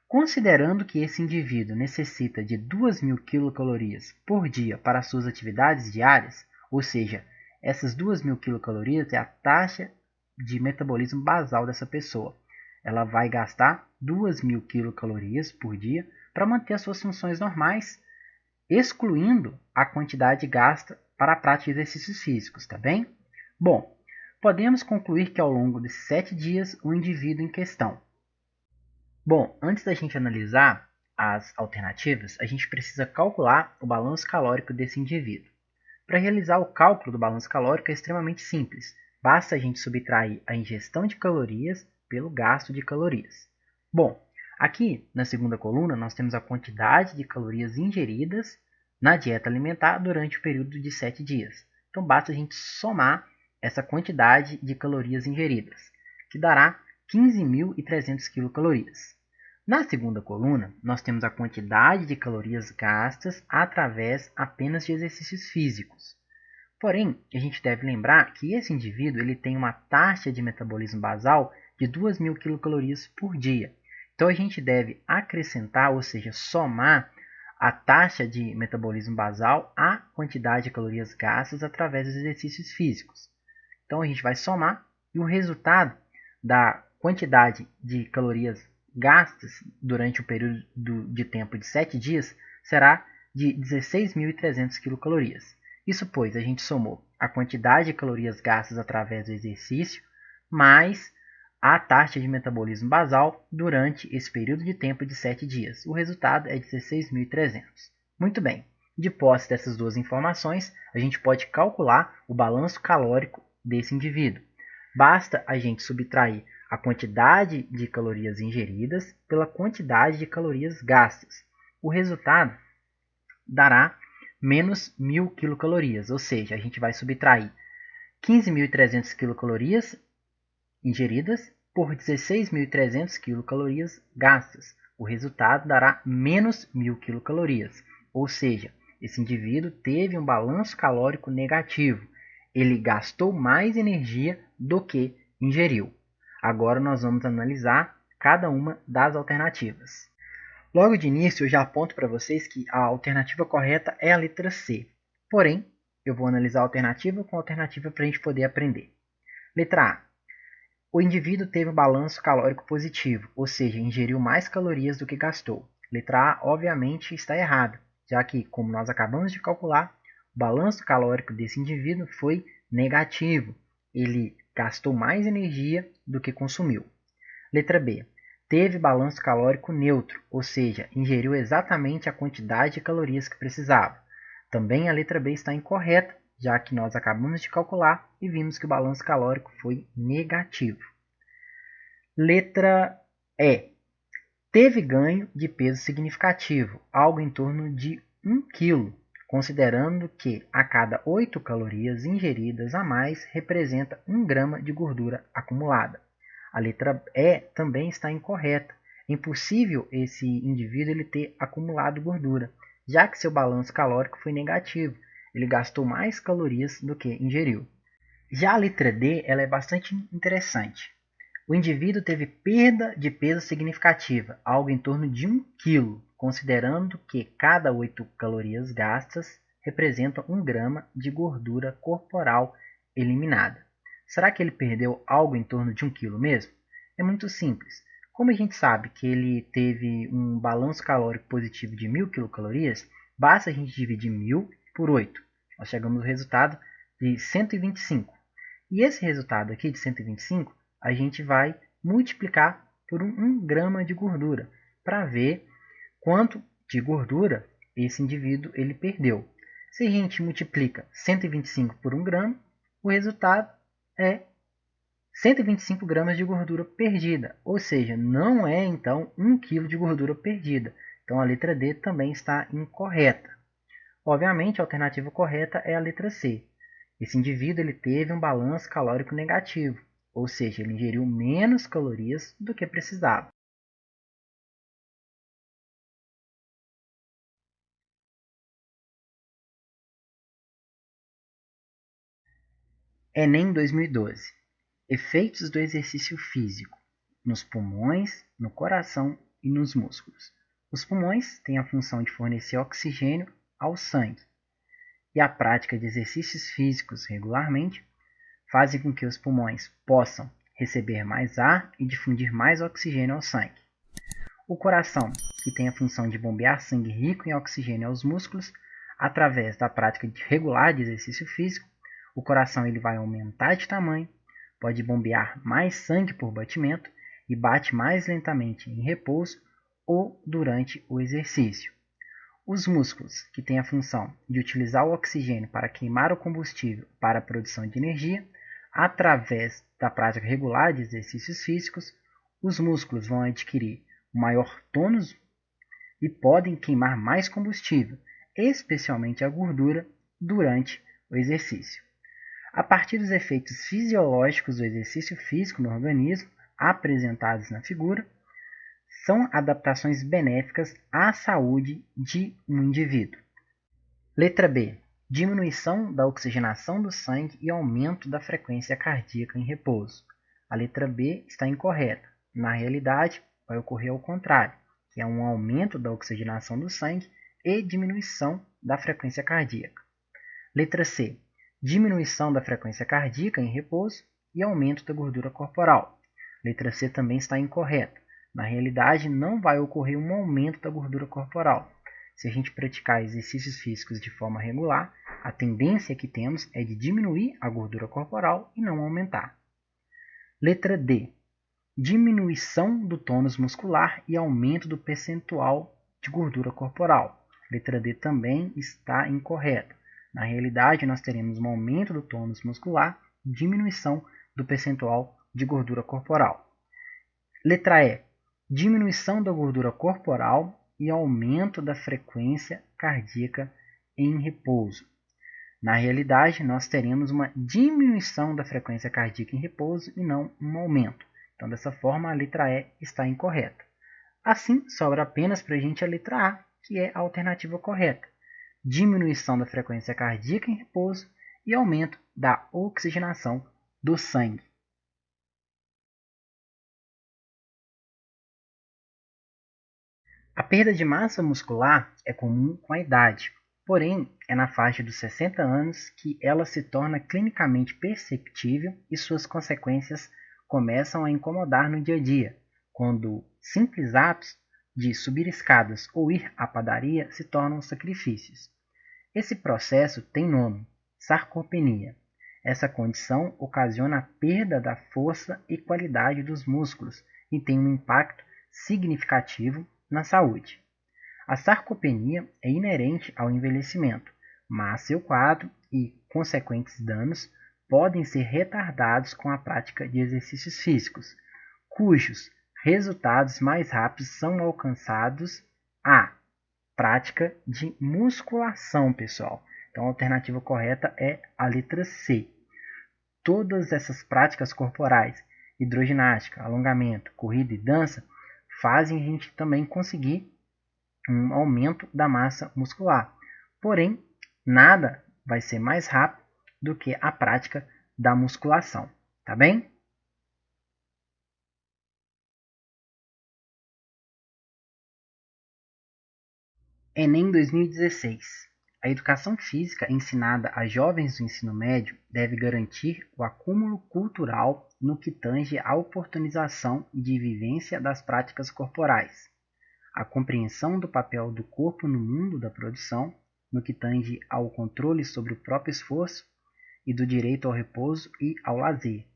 Considerando que esse indivíduo necessita de 2.000 quilocalorias por dia para suas atividades diárias, ou seja, essas 2.000 quilocalorias é a taxa de metabolismo basal dessa pessoa. Ela vai gastar 2.000 quilocalorias por dia para manter as suas funções normais, excluindo a quantidade gasta para a prática de exercícios físicos, tá bem? Bom, podemos concluir que ao longo desses 7 dias, o indivíduo em questão. Bom, antes da gente analisar as alternativas, a gente precisa calcular o balanço calórico desse indivíduo. Para realizar o cálculo do balanço calórico é extremamente simples. Basta a gente subtrair a ingestão de calorias pelo gasto de calorias. Bom, aqui na segunda coluna nós temos a quantidade de calorias ingeridas na dieta alimentar durante o período de 7 dias. Então basta a gente somar essa quantidade de calorias ingeridas, que dará 15.300 quilocalorias. Na segunda coluna, nós temos a quantidade de calorias gastas através apenas de exercícios físicos. Porém, a gente deve lembrar que esse indivíduo ele tem uma taxa de metabolismo basal de 2.000 quilocalorias por dia. Então, a gente deve acrescentar, ou seja, somar a taxa de metabolismo basal à quantidade de calorias gastas através dos exercícios físicos. Então, a gente vai somar e o resultado da quantidade de calorias gastas durante o período de tempo de 7 dias será de 16.300 quilocalorias. Isso pois, a gente somou a quantidade de calorias gastas através do exercício, mais a taxa de metabolismo basal durante esse período de tempo de 7 dias. O resultado é 16.300. Muito bem, de posse dessas duas informações, a gente pode calcular o balanço calórico desse indivíduo. Basta a gente subtrair a quantidade de calorias ingeridas pela quantidade de calorias gastas. O resultado dará menos 1.000 quilocalorias, ou seja, a gente vai subtrair 15.300 quilocalorias ingeridas por 16.300 quilocalorias gastas. O resultado dará menos 1.000 quilocalorias, ou seja, esse indivíduo teve um balanço calórico negativo. Ele gastou mais energia do que ingeriu. Agora nós vamos analisar cada uma das alternativas. Logo de início, eu já aponto para vocês que a alternativa correta é a letra C. Porém, eu vou analisar a alternativa com a alternativa para a gente poder aprender. Letra A. O indivíduo teve um balanço calórico positivo, ou seja, ingeriu mais calorias do que gastou. Letra A, obviamente, está errada, já que, como nós acabamos de calcular, o balanço calórico desse indivíduo foi negativo. Ele gastou mais energia do que consumiu. Letra B. Teve balanço calórico neutro, ou seja, ingeriu exatamente a quantidade de calorias que precisava. Também a letra B está incorreta, já que nós acabamos de calcular e vimos que o balanço calórico foi negativo. Letra E. Teve ganho de peso significativo, algo em torno de 1 kg, considerando que a cada 8 calorias ingeridas a mais representa 1 grama de gordura acumulada. A letra E também está incorreta. É impossível esse indivíduo ele ter acumulado gordura, já que seu balanço calórico foi negativo. Ele gastou mais calorias do que ingeriu. Já a letra D ela é bastante interessante. O indivíduo teve perda de peso significativa, algo em torno de 1 kg, considerando que cada 8 calorias gastas representam 1 grama de gordura corporal eliminada. Será que ele perdeu algo em torno de 1 kg mesmo? É muito simples. Como a gente sabe que ele teve um balanço calórico positivo de 1.000 quilocalorias, basta a gente dividir 1.000 por 8. Nós chegamos ao resultado de 125. E esse resultado aqui de 125, a gente vai multiplicar por 1 grama de gordura para ver quanto de gordura esse indivíduo ele perdeu. Se a gente multiplica 125 por 1 grama, o resultado é 125 gramas de gordura perdida, ou seja, não é então 1 kg de gordura perdida. Então a letra D também está incorreta. Obviamente a alternativa correta é a letra C. Esse indivíduo ele teve um balanço calórico negativo, ou seja, ele ingeriu menos calorias do que precisava. Enem 2012. Efeitos do exercício físico nos pulmões, no coração e nos músculos. Os pulmões têm a função de fornecer oxigênio ao sangue, e a prática de exercícios físicos regularmente fazem com que os pulmões possam receber mais ar e difundir mais oxigênio ao sangue. O coração, que tem a função de bombear sangue rico em oxigênio aos músculos, através da prática regular de exercício físico, o coração ele vai aumentar de tamanho, pode bombear mais sangue por batimento e bate mais lentamente em repouso ou durante o exercício. Os músculos, que têm a função de utilizar o oxigênio para queimar o combustível para a produção de energia, através da prática regular de exercícios físicos, os músculos vão adquirir maior tônus e podem queimar mais combustível, especialmente a gordura, durante o exercício. A partir dos efeitos fisiológicos do exercício físico no organismo, apresentados na figura, são adaptações benéficas à saúde de um indivíduo. Letra B. Diminuição da oxigenação do sangue e aumento da frequência cardíaca em repouso. A letra B está incorreta. Na realidade, vai ocorrer ao contrário, que é um aumento da oxigenação do sangue e diminuição da frequência cardíaca. Letra C. Diminuição da frequência cardíaca em repouso e aumento da gordura corporal. Letra C também está incorreta. Na realidade, não vai ocorrer um aumento da gordura corporal. Se a gente praticar exercícios físicos de forma regular, a tendência que temos é de diminuir a gordura corporal e não aumentar. Letra D. Diminuição do tônus muscular e aumento do percentual de gordura corporal. Letra D também está incorreta. Na realidade, nós teremos um aumento do tônus muscular e diminuição do percentual de gordura corporal. Letra E. Diminuição da gordura corporal e aumento da frequência cardíaca em repouso. Na realidade, nós teremos uma diminuição da frequência cardíaca em repouso e não um aumento. Então, dessa forma, a letra E está incorreta. Assim, sobra apenas para a gente a letra A, que é a alternativa correta. Diminuição da frequência cardíaca em repouso e aumento da oxigenação do sangue. A perda de massa muscular é comum com a idade, porém é na faixa dos 60 anos que ela se torna clinicamente perceptível e suas consequências começam a incomodar no dia a dia, quando simples atos de subir escadas ou ir à padaria se tornam sacrifícios. Esse processo tem nome: sarcopenia. Essa condição ocasiona a perda da força e qualidade dos músculos e tem um impacto significativo na saúde. A sarcopenia é inerente ao envelhecimento, mas seu quadro e consequentes danos podem ser retardados com a prática de exercícios físicos, cujos resultados mais rápidos são alcançados a prática de musculação, pessoal. Então a alternativa correta é a letra C. Todas essas práticas corporais, hidroginástica, alongamento, corrida e dança, fazem a gente também conseguir um aumento da massa muscular. Porém, nada vai ser mais rápido do que a prática da musculação, tá bem? Enem 2016. A educação física ensinada a jovens do ensino médio deve garantir o acúmulo cultural no que tange à oportunização de vivência das práticas corporais, a compreensão do papel do corpo no mundo da produção, no que tange ao controle sobre o próprio esforço e do direito ao repouso e ao lazer,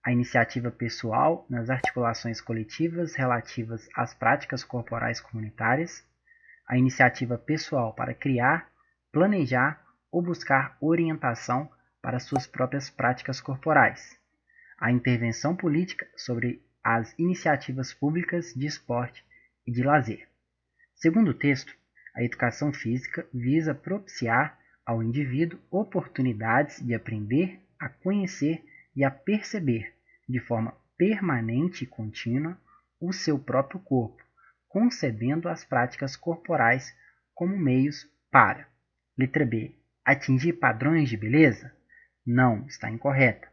a iniciativa pessoal nas articulações coletivas relativas às práticas corporais comunitárias, a iniciativa pessoal para criar, planejar ou buscar orientação para suas próprias práticas corporais, a intervenção política sobre as iniciativas públicas de esporte e de lazer. Segundo o texto, a educação física visa propiciar ao indivíduo oportunidades de aprender a conhecer e a perceber, de forma permanente e contínua, o seu próprio corpo, concebendo as práticas corporais como meios para: letra B. Atingir padrões de beleza? Não, está incorreta.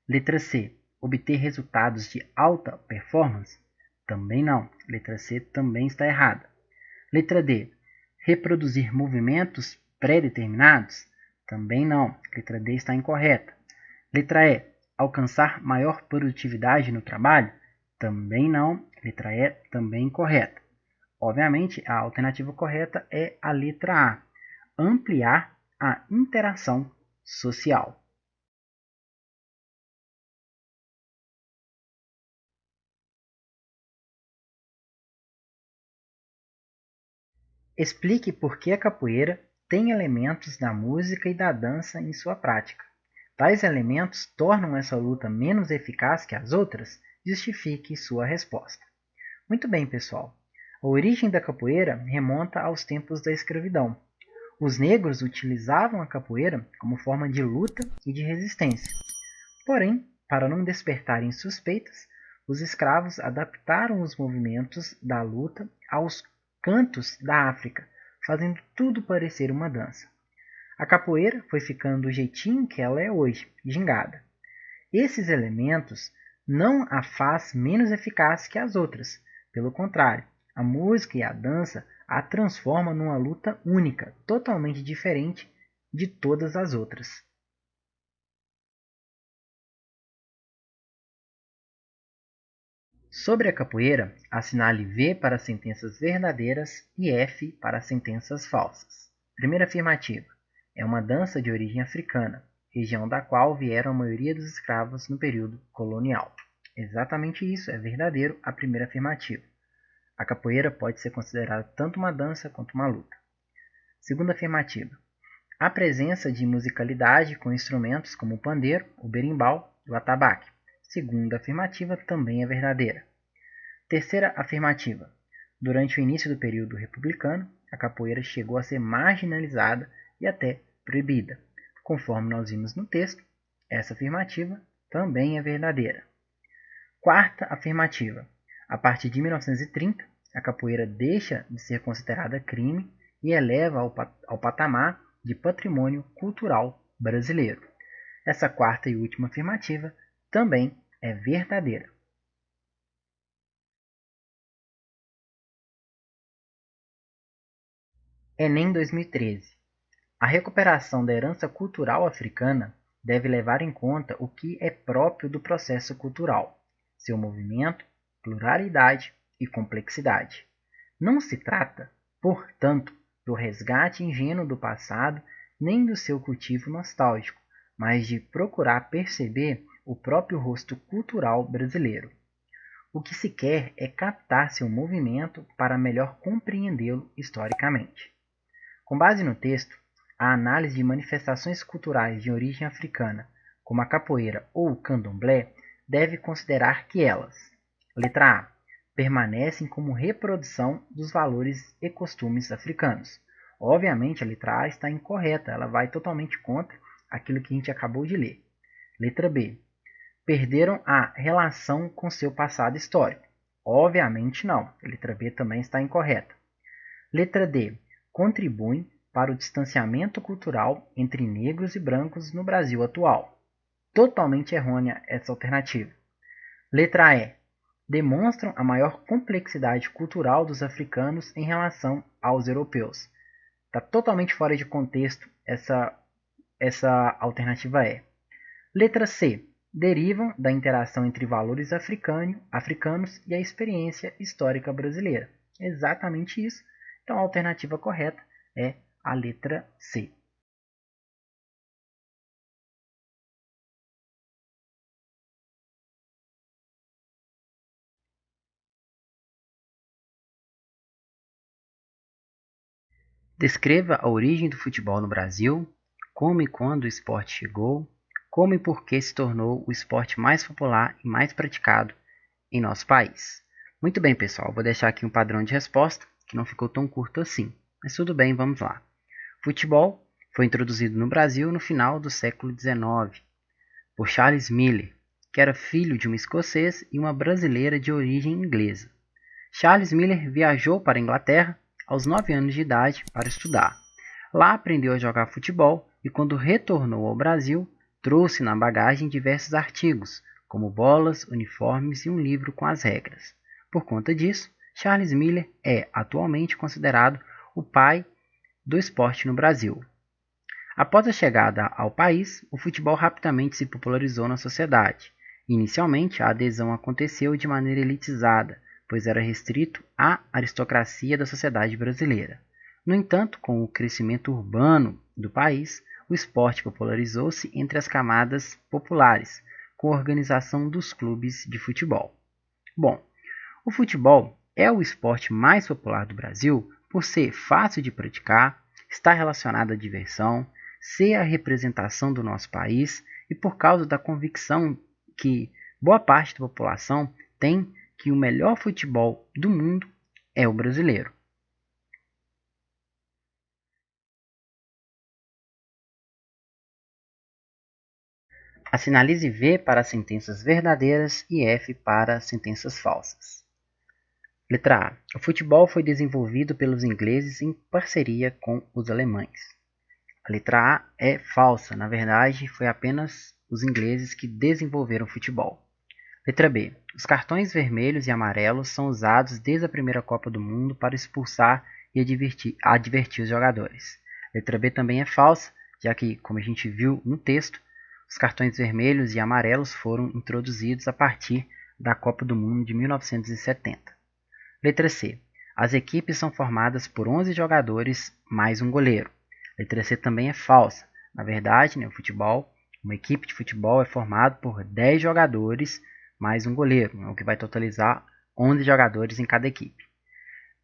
Letra C. Obter resultados de alta performance? Também não. Letra C também está errada. Letra D. Reproduzir movimentos pré-determinados? Também não. Letra D está incorreta. Letra E. Alcançar maior produtividade no trabalho? Também não. Letra E também incorreta. Obviamente, a alternativa correta é a letra A. Ampliar a interação social. Explique por que a capoeira tem elementos da música e da dança em sua prática. Tais elementos tornam essa luta menos eficaz que as outras? Justifique sua resposta. Muito bem, pessoal. A origem da capoeira remonta aos tempos da escravidão. Os negros utilizavam a capoeira como forma de luta e de resistência. Porém, para não despertarem suspeitas, os escravos adaptaram os movimentos da luta aos cantos da África, fazendo tudo parecer uma dança. A capoeira foi ficando do jeitinho que ela é hoje, gingada. Esses elementos não a faz menos eficaz que as outras. Pelo contrário, a música e a dança a transformam numa luta única, totalmente diferente de todas as outras. Sobre a capoeira, assinale V para sentenças verdadeiras e F para sentenças falsas. Primeira afirmativa. É uma dança de origem africana, região da qual vieram a maioria dos escravos no período colonial. Exatamente isso, é verdadeiro a primeira afirmativa. A capoeira pode ser considerada tanto uma dança quanto uma luta. Segunda afirmativa. Há presença de musicalidade com instrumentos como o pandeiro, o berimbau e o atabaque. Segunda afirmativa também é verdadeira. Terceira afirmativa. Durante o início do período republicano, a capoeira chegou a ser marginalizada e até proibida. Conforme nós vimos no texto, essa afirmativa também é verdadeira. Quarta afirmativa. A partir de 1930, a capoeira deixa de ser considerada crime e eleva ao patamar de patrimônio cultural brasileiro. Essa quarta e última afirmativa também é verdadeira. Enem 2013. A recuperação da herança cultural africana deve levar em conta o que é próprio do processo cultural, seu movimento, pluralidade e complexidade. Não se trata, portanto, do resgate ingênuo do passado nem do seu cultivo nostálgico, mas de procurar perceber o próprio rosto cultural brasileiro. O que se quer é captar seu movimento para melhor compreendê-lo historicamente. Com base no texto, a análise de manifestações culturais de origem africana, como a capoeira ou o candomblé, deve considerar que elas: letra A. Permanecem como reprodução dos valores e costumes africanos. Obviamente, a letra A está incorreta, ela vai totalmente contra aquilo que a gente acabou de ler. Letra B. Perderam a relação com seu passado histórico. Obviamente não, a letra B também está incorreta. Letra D. Contribuem para o distanciamento cultural entre negros e brancos no Brasil atual. Totalmente errônea essa alternativa. Letra E. Demonstram a maior complexidade cultural dos africanos em relação aos europeus. Está totalmente fora de contexto essa alternativa E. Letra C. Derivam da interação entre valores africanos e a experiência histórica brasileira. Exatamente isso. Então a alternativa correta é a letra C. Descreva a origem do futebol no Brasil, como e quando o esporte chegou, como e por que se tornou o esporte mais popular e mais praticado em nosso país. Muito bem, pessoal, vou deixar aqui um padrão de resposta, que não ficou tão curto assim, mas tudo bem, vamos lá. Futebol foi introduzido no Brasil no final do século XIX por Charles Miller, que era filho de um escocês e uma brasileira de origem inglesa. Charles Miller viajou para a Inglaterra aos 9 anos de idade para estudar. Lá aprendeu a jogar futebol e, quando retornou ao Brasil, trouxe na bagagem diversos artigos, como bolas, uniformes e um livro com as regras. Por conta disso, Charles Miller é atualmente considerado o pai do esporte no Brasil. Após a chegada ao país, o futebol rapidamente se popularizou na sociedade. Inicialmente, a adesão aconteceu de maneira elitizada, pois era restrito à aristocracia da sociedade brasileira. No entanto, com o crescimento urbano do país, o esporte popularizou-se entre as camadas populares, com a organização dos clubes de futebol. Bom, o futebol é o esporte mais popular do Brasil por ser fácil de praticar, estar relacionado à diversão, ser a representação do nosso país e por causa da convicção que boa parte da população tem que o melhor futebol do mundo é o brasileiro. Assinalize V para sentenças verdadeiras e F para sentenças falsas. Letra A. O futebol foi desenvolvido pelos ingleses em parceria com os alemães. A letra A é falsa, na verdade, foi apenas os ingleses que desenvolveram o futebol. Letra B. Os cartões vermelhos e amarelos são usados desde a primeira Copa do Mundo para expulsar e advertir os jogadores. Letra B também é falsa, já que, como a gente viu no texto, os cartões vermelhos e amarelos foram introduzidos a partir da Copa do Mundo de 1970. Letra C. As equipes são formadas por 11 jogadores mais um goleiro. Letra C também é falsa. Na verdade, no futebol, uma equipe de futebol é formada por 10 jogadores mais um goleiro, o que vai totalizar 11 jogadores em cada equipe.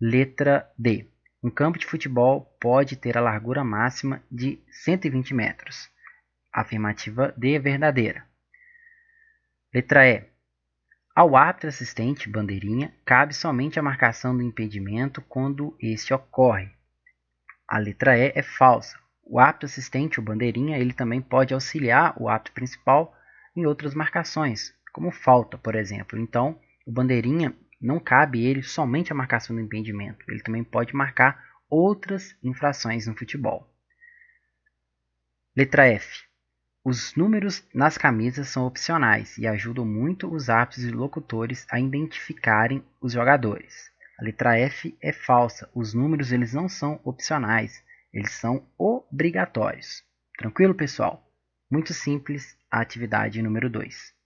Letra D. Um campo de futebol pode ter a largura máxima de 120 metros. A afirmativa D é verdadeira. Letra E. Ao árbitro assistente, bandeirinha, cabe somente a marcação do impedimento quando este ocorre. A letra E é falsa. O árbitro assistente, o bandeirinha, ele também pode auxiliar o árbitro principal em outras marcações, como falta, por exemplo. Então, o bandeirinha não cabe ele somente a marcação do impedimento. Ele também pode marcar outras infrações no futebol. Letra F. Os números nas camisas são opcionais e ajudam muito os árbitros e locutores a identificarem os jogadores. A letra F é falsa. Os números eles não são opcionais, eles são obrigatórios. Tranquilo, pessoal? Muito simples a atividade número 2.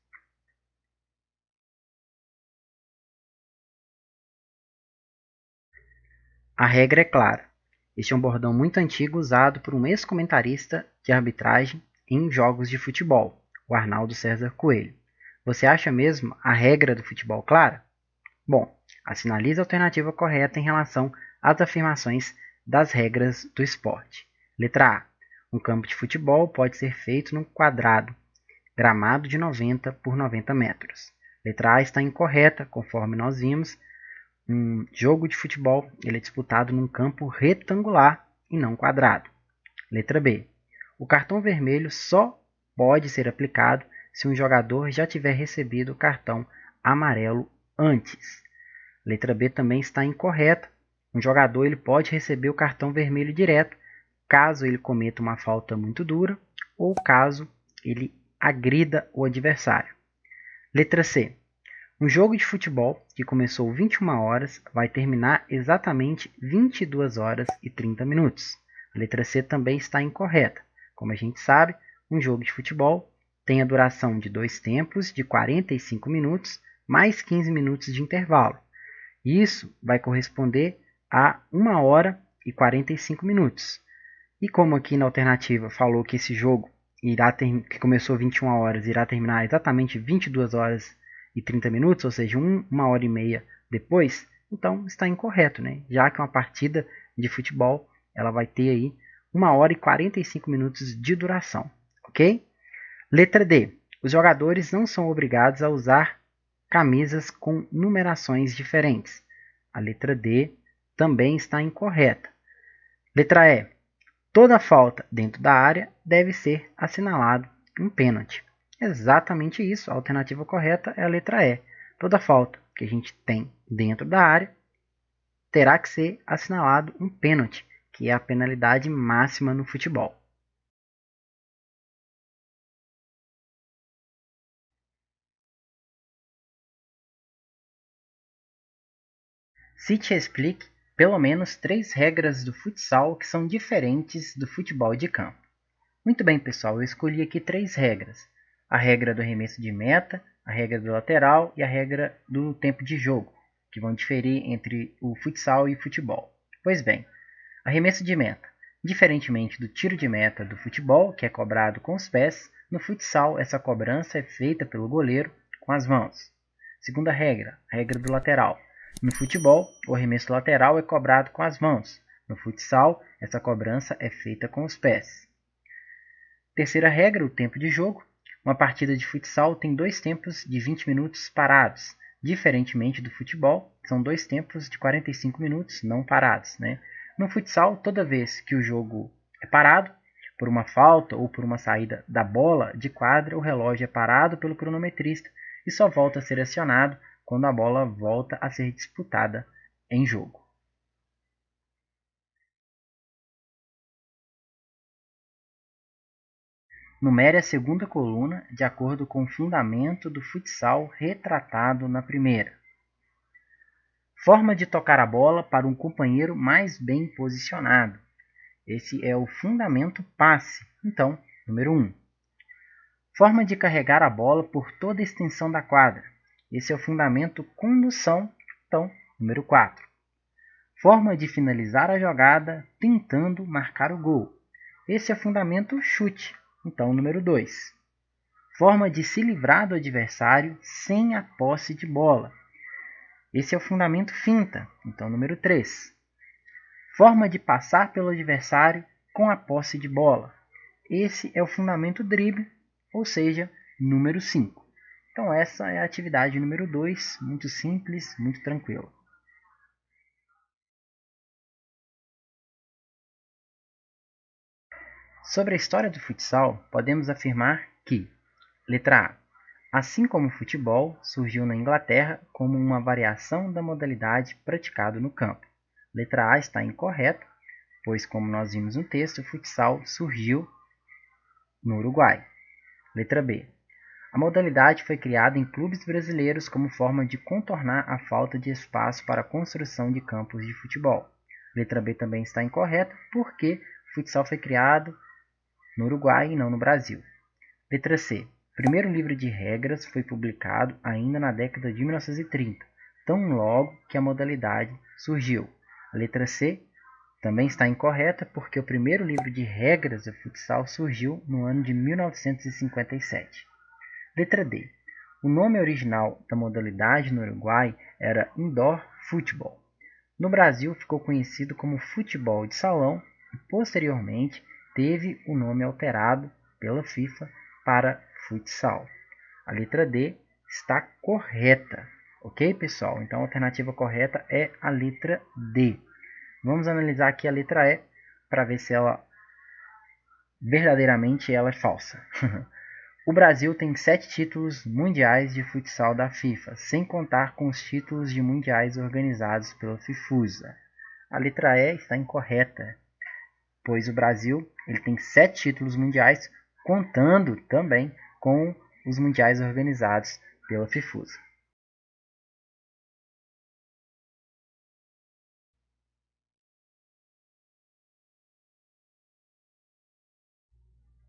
A regra é clara. Este é um bordão muito antigo usado por um ex-comentarista de arbitragem em jogos de futebol, o Arnaldo César Coelho. Você acha mesmo a regra do futebol clara? Bom, assinalize a alternativa correta em relação às afirmações das regras do esporte. Letra A. Um campo de futebol pode ser feito num quadrado, gramado de 90 por 90 metros. Letra A está incorreta, conforme nós vimos. Um jogo de futebol ele é disputado num campo retangular e não quadrado. Letra B. O cartão vermelho só pode ser aplicado se um jogador já tiver recebido o cartão amarelo antes. Letra B também está incorreta. Um jogador ele pode receber o cartão vermelho direto caso ele cometa uma falta muito dura ou caso ele agrida o adversário. Letra C. Um jogo de futebol que começou 21 horas vai terminar exatamente 22 horas e 30 minutos. A letra C também está incorreta. Como a gente sabe, um jogo de futebol tem a duração de 2 tempos de 45 minutos mais 15 minutos de intervalo. Isso vai corresponder a 1 hora e 45 minutos. E como aqui na alternativa falou que esse jogo que começou 21 horas irá terminar exatamente 22 horas e 30 minutos, ou seja, 1 hora e meia depois, então está incorreto, né? Já que uma partida de futebol ela vai ter aí 1 hora e 45 minutos de duração, ok? Letra D. Os jogadores não são obrigados a usar camisas com numerações diferentes. A letra D também está incorreta. Letra E. Toda falta dentro da área deve ser assinalado um pênalti. Exatamente isso. A alternativa correta é a letra E. Toda falta que a gente tem dentro da área terá que ser assinalado um pênalti, que é a penalidade máxima no futebol. Cite e explique pelo menos 3 regras do futsal que são diferentes do futebol de campo. Muito bem, pessoal, eu escolhi aqui 3 regras. A regra do arremesso de meta, a regra do lateral e a regra do tempo de jogo, que vão diferir entre o futsal e o futebol. Pois bem, arremesso de meta. Diferentemente do tiro de meta do futebol, que é cobrado com os pés, no futsal essa cobrança é feita pelo goleiro com as mãos. Segunda regra, a regra do lateral. No futebol, o arremesso lateral é cobrado com as mãos. No futsal, essa cobrança é feita com os pés. Terceira regra, o tempo de jogo. Uma partida de futsal tem 2 tempos de 20 minutos parados. Diferentemente do futebol, são 2 tempos de 45 minutos não parados, né? No futsal, toda vez que o jogo é parado, por uma falta ou por uma saída da bola de quadra, o relógio é parado pelo cronometrista e só volta a ser acionado quando a bola volta a ser disputada em jogo. Numere a segunda coluna de acordo com o fundamento do futsal retratado na primeira. Forma de tocar a bola para um companheiro mais bem posicionado. Esse é o fundamento passe. Então, número 1. Forma de carregar a bola por toda a extensão da quadra. Esse é o fundamento condução, então, número 4. Forma de finalizar a jogada tentando marcar o gol. Esse é o fundamento chute, então, número 2. Forma de se livrar do adversário sem a posse de bola. Esse é o fundamento finta, então, número 3. Forma de passar pelo adversário com a posse de bola. Esse é o fundamento drible, ou seja, número 5. Então essa é a atividade número 2, muito simples, muito tranquila. Sobre a história do futsal, podemos afirmar que, letra A, assim como o futebol, surgiu na Inglaterra como uma variação da modalidade praticada no campo. Letra A está incorreta, pois, como nós vimos no texto, o futsal surgiu no Uruguai. Letra B. A modalidade foi criada em clubes brasileiros como forma de contornar a falta de espaço para a construção de campos de futebol. Letra B também está incorreta, porque o futsal foi criado no Uruguai e não no Brasil. Letra C. O primeiro livro de regras foi publicado ainda na década de 1930, tão logo que a modalidade surgiu. A letra C também está incorreta, porque o primeiro livro de regras do futsal surgiu no ano de 1957. Letra D. O nome original da modalidade no Uruguai era Indoor Football. No Brasil ficou conhecido como futebol de salão e posteriormente teve o nome alterado pela FIFA para futsal. A letra D está correta, ok, pessoal? Então a alternativa correta é a letra D. Vamos analisar aqui a letra E para ver se ela verdadeiramente ela é falsa. O Brasil tem 7 títulos mundiais de futsal da FIFA, sem contar com os títulos de mundiais organizados pela FIFUSA. A letra E está incorreta, pois o Brasil ele tem 7 títulos mundiais, contando também com os mundiais organizados pela FIFUSA.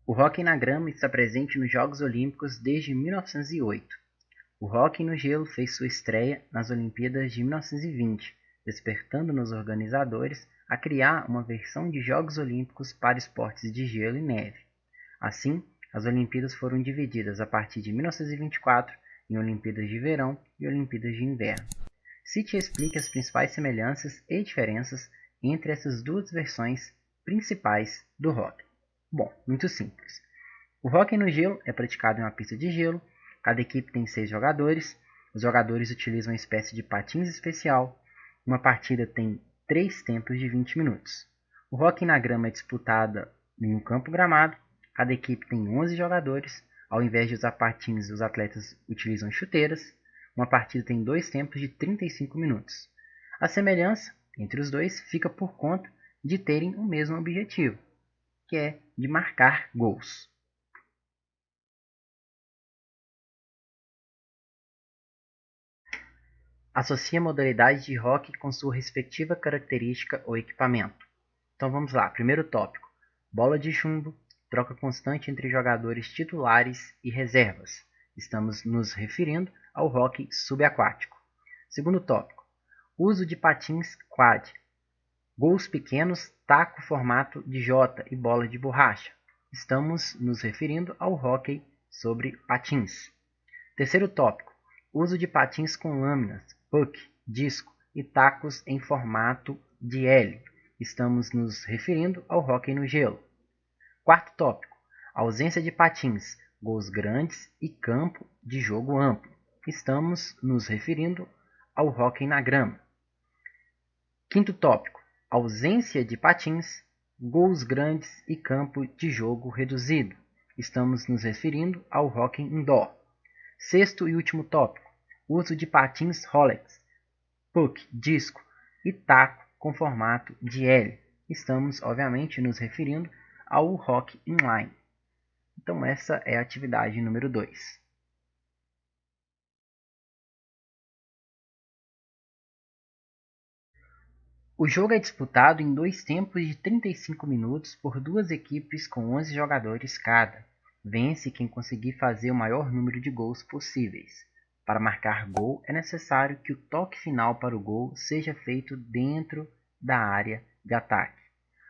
O hóquei na grama está presente nos Jogos Olímpicos desde 1908. O hóquei no gelo fez sua estreia nas Olimpíadas de 1920, despertando nos organizadores a criar uma versão de Jogos Olímpicos para esportes de gelo e neve. Assim, as Olimpíadas foram divididas a partir de 1924 em Olimpíadas de Verão e Olimpíadas de Inverno. Cite e explique as principais semelhanças e diferenças entre essas duas versões principais do hóquei. Bom, muito simples. O hóquei no gelo é praticado em uma pista de gelo. Cada equipe tem 6 jogadores. Os jogadores utilizam uma espécie de patins especial. Uma partida tem 3 tempos de 20 minutos. O hóquei na grama é disputada em um campo gramado. Cada equipe tem 11 jogadores. Ao invés de usar patins, os atletas utilizam chuteiras. Uma partida tem 2 tempos de 35 minutos. A semelhança entre os dois fica por conta de terem o mesmo objetivo, que é de marcar gols. Associe a modalidade de hóquei com sua respectiva característica ou equipamento. Então vamos lá, primeiro tópico. Bola de chumbo, troca constante entre jogadores titulares e reservas. Estamos nos referindo ao hóquei subaquático. Segundo tópico. Uso de patins quad. Gols pequenos, taco formato de J e bola de borracha. Estamos nos referindo ao hóquei sobre patins. Terceiro tópico. Uso de patins com lâminas, puck, disco e tacos em formato de L. Estamos nos referindo ao hóquei no gelo. Quarto tópico. Ausência de patins, gols grandes e campo de jogo amplo. Estamos nos referindo ao hóquei na grama. Quinto tópico. Ausência de patins, gols grandes e campo de jogo reduzido. Estamos nos referindo ao hóquei indoor. Sexto e último tópico. Uso de patins Rolex, puck, disco e taco com formato de L. Estamos, obviamente, nos referindo ao hóquei inline. Então essa é a atividade número 2. O jogo é disputado em 2 tempos de 35 minutos por 2 equipes com 11 jogadores cada. Vence quem conseguir fazer o maior número de gols possíveis. Para marcar gol, é necessário que o toque final para o gol seja feito dentro da área de ataque.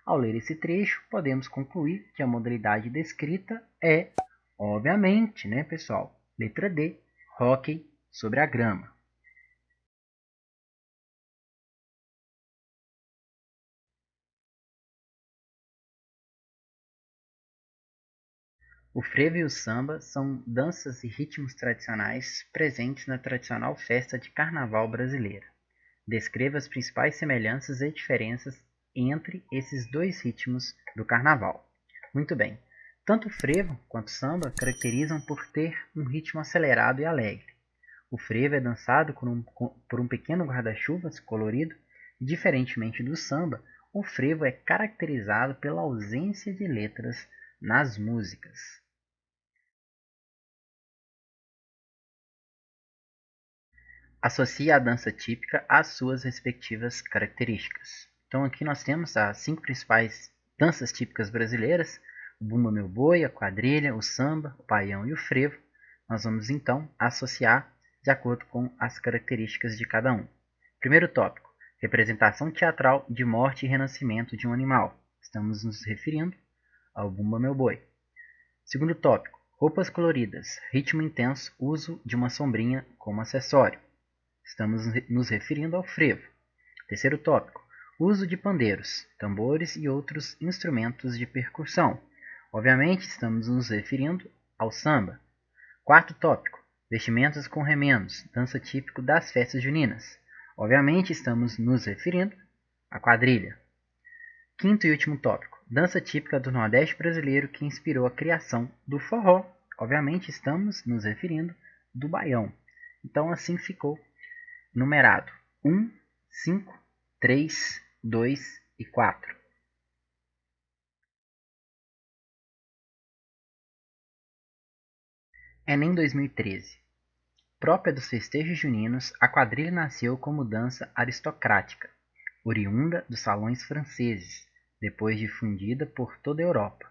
Ao ler esse trecho, podemos concluir que a modalidade descrita é, obviamente, né, pessoal? Letra D, hóquei sobre a grama. O frevo e o samba são danças e ritmos tradicionais presentes na tradicional festa de carnaval brasileira. Descreva as principais semelhanças e diferenças entre esses dois ritmos do carnaval. Muito bem. Tanto o frevo quanto o samba caracterizam por ter um ritmo acelerado e alegre. O frevo é dançado por um pequeno guarda-chuvas colorido e, diferentemente do samba, o frevo é caracterizado pela ausência de letras nas músicas. Associe a dança típica às suas respectivas características. Então aqui nós temos as 5 principais danças típicas brasileiras: o bumba meu boi, a quadrilha, o samba, o paião e o frevo. Nós vamos então associar de acordo com as características de cada um. Primeiro tópico: representação teatral de morte e renascimento de um animal. Estamos nos referindo ao bumba meu boi. Segundo tópico: roupas coloridas, ritmo intenso, uso de uma sombrinha como acessório. Estamos nos referindo ao frevo. Terceiro tópico: uso de pandeiros, tambores e outros instrumentos de percussão. Obviamente, estamos nos referindo ao samba. Quarto tópico: vestimentas com remendos, dança típico das festas juninas. Obviamente, estamos nos referindo à quadrilha. Quinto e último tópico: dança típica do Nordeste brasileiro que inspirou a criação do forró. Obviamente, estamos nos referindo do baião. Então, assim ficou numerado 1, 5, 3, 2 e 4. Enem 2013. Própria dos festejos juninos, a quadrilha nasceu como dança aristocrática, oriunda dos salões franceses, depois difundida por toda a Europa.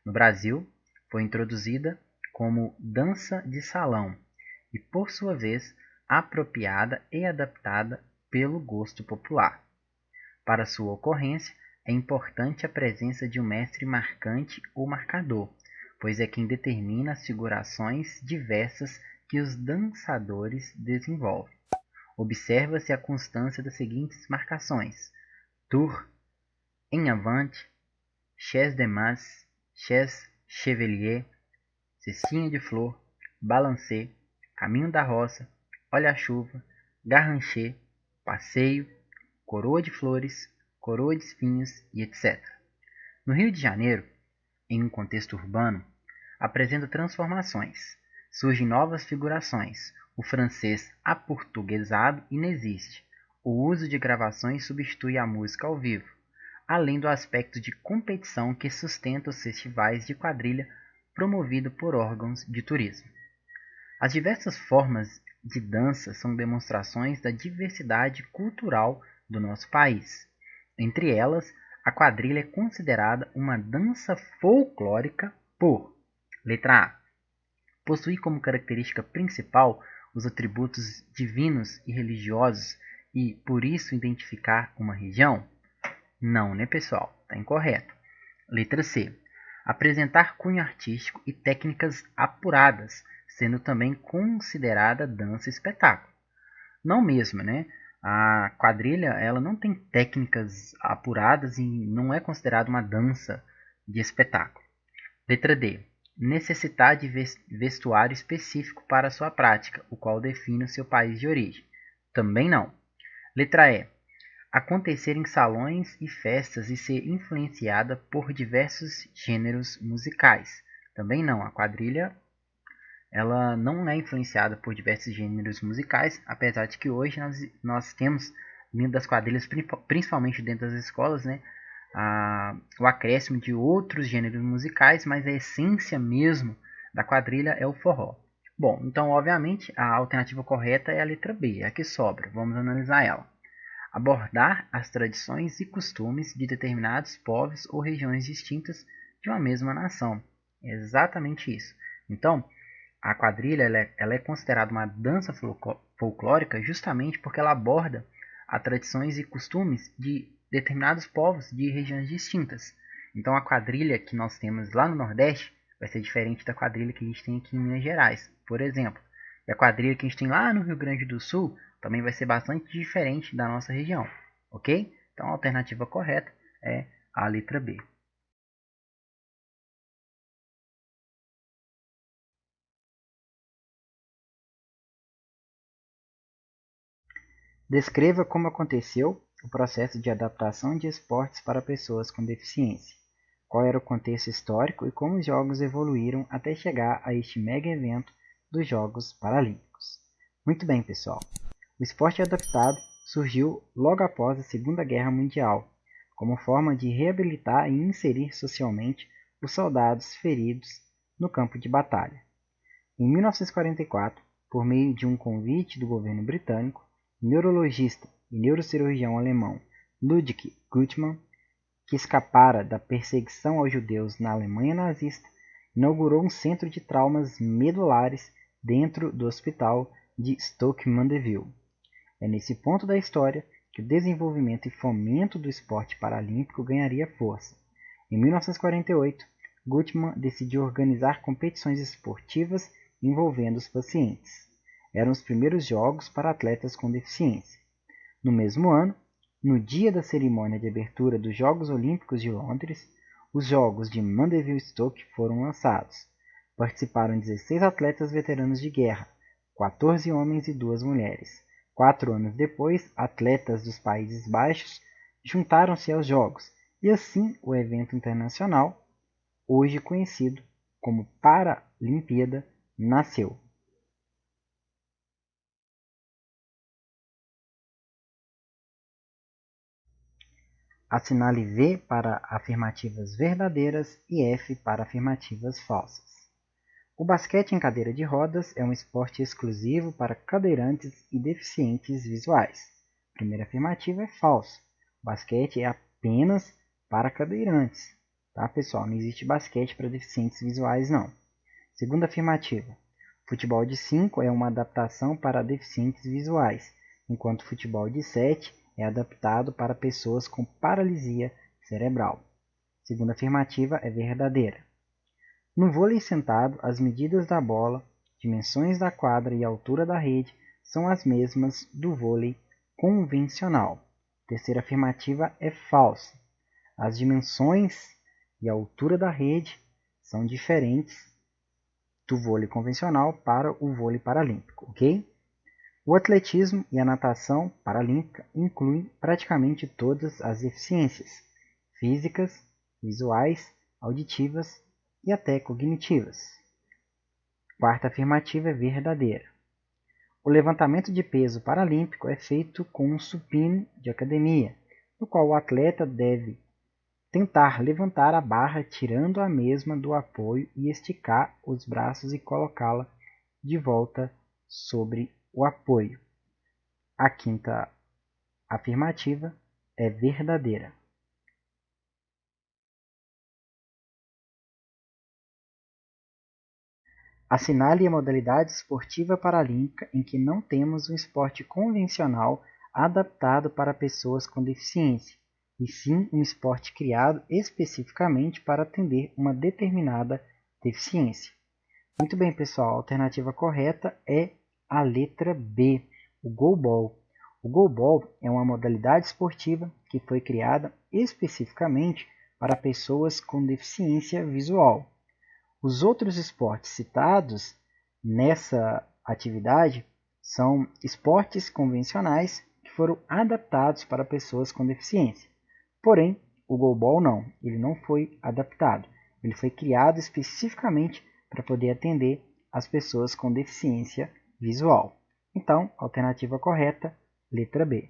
No Brasil, foi introduzida como dança de salão e, por sua vez, apropriada e adaptada pelo gosto popular. Para sua ocorrência, é importante a presença de um mestre marcante ou marcador, pois é quem determina as figurações diversas que os dançadores desenvolvem. Observa-se a constância das seguintes marcações: tour, en avant, chaise de mas, chaise chevalier, cestinha de flor, balancê, caminho da roça, olha-chuva, garranchê, passeio, coroa de flores, coroa de espinhos e etc. No Rio de Janeiro, em um contexto urbano, apresenta transformações. Surgem novas figurações. O francês aportuguesado inexiste. O uso de gravações substitui a música ao vivo, além do aspecto de competição que sustenta os festivais de quadrilha promovidos por órgãos de turismo. As diversas formas de dança são demonstrações da diversidade cultural do nosso país. Entre elas, a quadrilha é considerada uma dança folclórica por: letra A, possuir como característica principal os atributos divinos e religiosos e, por isso, identificar uma região? Não, né, pessoal? Está incorreto. Letra C, apresentar cunho artístico e técnicas apuradas, sendo também considerada dança espetáculo. Não mesmo, né? A quadrilha ela não tem técnicas apuradas e não é considerada uma dança de espetáculo. Letra D, necessitar de vestuário específico para sua prática, o qual define o seu país de origem. Também não. Letra E, acontecer em salões e festas e ser influenciada por diversos gêneros musicais. Também não, a quadrilha ela não é influenciada por diversos gêneros musicais, apesar de que hoje nós temos dentro das quadrilhas, principalmente dentro das escolas, né, o acréscimo de outros gêneros musicais, mas a essência mesmo da quadrilha é o forró. Bom, então obviamente a alternativa correta é a letra B, a que sobra. Vamos analisar ela. Abordar as tradições e costumes de determinados povos ou regiões distintas de uma mesma nação. É exatamente isso. Então, A quadrilha ela é considerada uma dança folclórica justamente porque ela aborda as tradições e costumes de determinados povos de regiões distintas. Então a quadrilha que nós temos lá no Nordeste vai ser diferente da quadrilha que a gente tem aqui em Minas Gerais, por exemplo. E a quadrilha que a gente tem lá no Rio Grande do Sul também vai ser bastante diferente da nossa região, ok? Então a alternativa correta é a letra B. Descreva como aconteceu o processo de adaptação de esportes para pessoas com deficiência. Qual era o contexto histórico e como os jogos evoluíram até chegar a este mega evento dos Jogos Paralímpicos. Muito bem, pessoal. O esporte adaptado surgiu logo após a Segunda Guerra Mundial, como forma de reabilitar e inserir socialmente os soldados feridos no campo de batalha. Em 1944, por meio de um convite do governo britânico, o neurologista e neurocirurgião alemão Ludwig Guttmann, que escapara da perseguição aos judeus na Alemanha nazista, inaugurou um centro de traumas medulares dentro do hospital de Stoke-Mandeville. É nesse ponto da história que o desenvolvimento e fomento do esporte paralímpico ganharia força. Em 1948, Guttmann decidiu organizar competições esportivas envolvendo os pacientes. Eram os primeiros jogos para atletas com deficiência. No mesmo ano, no dia da cerimônia de abertura dos Jogos Olímpicos de Londres, os Jogos de Mandeville-Stoke foram lançados. Participaram 16 atletas veteranos de guerra, 14 homens e 2 mulheres. 4 anos depois, atletas dos Países Baixos juntaram-se aos Jogos, e assim o evento internacional, hoje conhecido como Paralimpíada, nasceu. Assinale V para afirmativas verdadeiras e F para afirmativas falsas. O basquete em cadeira de rodas é um esporte exclusivo para cadeirantes e deficientes visuais. A primeira afirmativa é falsa. O basquete é apenas para cadeirantes. Tá, pessoal? Não existe basquete para deficientes visuais, não. Segunda afirmativa. Futebol de 5 é uma adaptação para deficientes visuais, enquanto futebol de 7 é adaptado para pessoas com paralisia cerebral. Segunda afirmativa é verdadeira. No vôlei sentado, as medidas da bola, dimensões da quadra e altura da rede são as mesmas do vôlei convencional. Terceira afirmativa é falsa. As dimensões e a altura da rede são diferentes do vôlei convencional para o vôlei paralímpico, ok? O atletismo e a natação paralímpica incluem praticamente todas as deficiências físicas, visuais, auditivas e até cognitivas. Quarta afirmativa é verdadeira. O levantamento de peso paralímpico é feito com um supino de academia, no qual o atleta deve tentar levantar a barra tirando a mesma do apoio e esticar os braços e colocá-la de volta sobre o apoio. A quinta afirmativa é verdadeira. Assinale a modalidade esportiva paralímpica em que não temos um esporte convencional adaptado para pessoas com deficiência, e sim um esporte criado especificamente para atender uma determinada deficiência. Muito bem, pessoal, a alternativa correta é a letra B, o goalball. O goalball é uma modalidade esportiva que foi criada especificamente para pessoas com deficiência visual. Os outros esportes citados nessa atividade são esportes convencionais que foram adaptados para pessoas com deficiência. Porém, o goalball não, ele não foi adaptado. Ele foi criado especificamente para poder atender as pessoas com deficiência visual. Então, alternativa correta, letra B.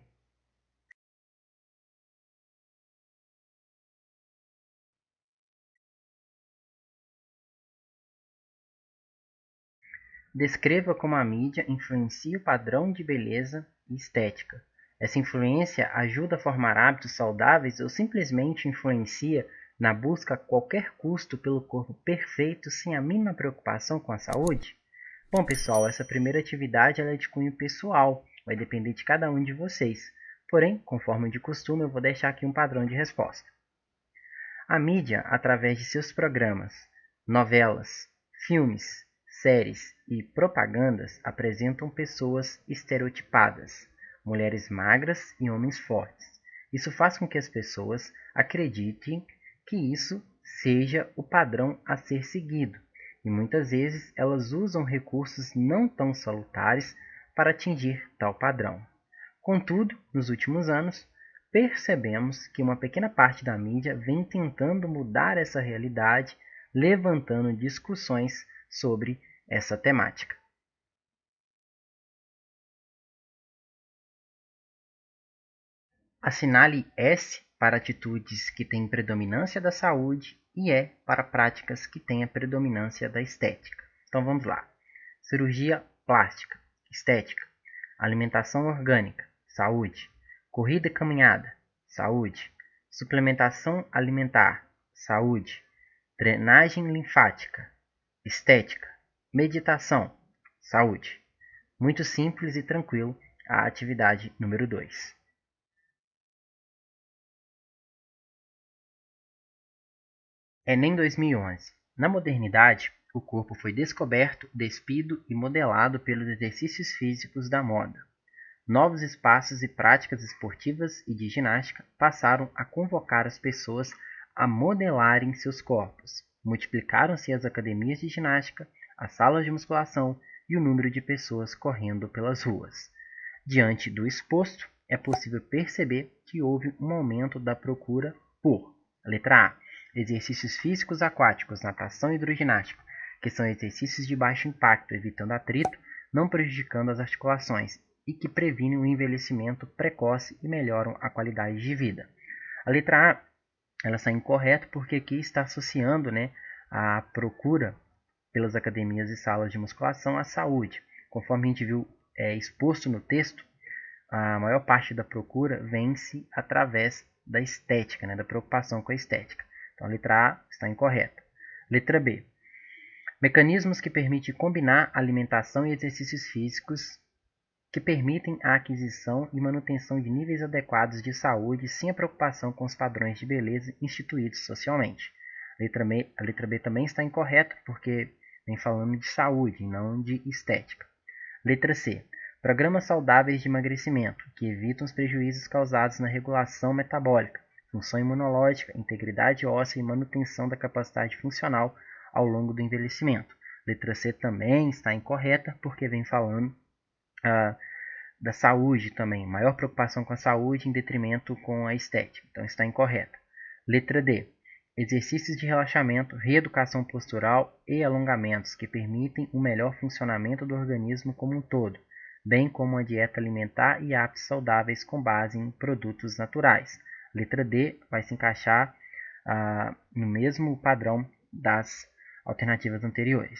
Descreva como a mídia influencia o padrão de beleza e estética. Essa influência ajuda a formar hábitos saudáveis ou simplesmente influencia na busca a qualquer custo pelo corpo perfeito sem a mínima preocupação com a saúde? Bom, pessoal, essa primeira atividade ela é de cunho pessoal, vai depender de cada um de vocês. Porém, conforme de costume, eu vou deixar aqui um padrão de resposta. A mídia, através de seus programas, novelas, filmes, séries e propagandas, apresentam pessoas estereotipadas, mulheres magras e homens fortes. Isso faz com que as pessoas acreditem que isso seja o padrão a ser seguido, e muitas vezes elas usam recursos não tão salutares para atingir tal padrão. Contudo, nos últimos anos, percebemos que uma pequena parte da mídia vem tentando mudar essa realidade, levantando discussões sobre essa temática. Assinale S para atitudes que têm predominância da saúde e E para práticas que têm a predominância da estética. Então vamos lá. Cirurgia plástica, estética. Alimentação orgânica, saúde. Corrida e caminhada, saúde. Suplementação alimentar, saúde. Drenagem linfática, estética. Meditação, saúde. Muito simples e tranquilo a atividade número 2. Enem 2011. Na modernidade, o corpo foi descoberto, despido e modelado pelos exercícios físicos da moda. Novos espaços e práticas esportivas e de ginástica passaram a convocar as pessoas a modelarem seus corpos. Multiplicaram-se as academias de ginástica, as salas de musculação e o número de pessoas correndo pelas ruas. Diante do exposto, é possível perceber que houve um aumento da procura por: letra A, exercícios físicos aquáticos, natação e hidroginástica, que são exercícios de baixo impacto, evitando atrito, não prejudicando as articulações, e que previnem o envelhecimento precoce e melhoram a qualidade de vida. A letra A ela está incorreta porque aqui está associando, a procura pelas academias e salas de musculação à saúde. Conforme a gente viu exposto no texto, a maior parte da procura vem-se através da estética, da preocupação com a estética. Então a letra A está incorreta. Letra B. Mecanismos que permitem combinar alimentação e exercícios físicos que permitem a aquisição e manutenção de níveis adequados de saúde sem a preocupação com os padrões de beleza instituídos socialmente. A letra B também está incorreta porque vem falando de saúde e não de estética. Letra C. Programas saudáveis de emagrecimento, que evitam os prejuízos causados na regulação metabólica, função imunológica, integridade óssea e manutenção da capacidade funcional ao longo do envelhecimento. Letra C também está incorreta porque vem falando da saúde também, maior preocupação com a saúde em detrimento com a estética, então está incorreta. Letra D. Exercícios de relaxamento, reeducação postural e alongamentos que permitem o melhor funcionamento do organismo como um todo, bem como a dieta alimentar e hábitos saudáveis com base em produtos naturais. Letra D vai se encaixar no mesmo padrão das alternativas anteriores.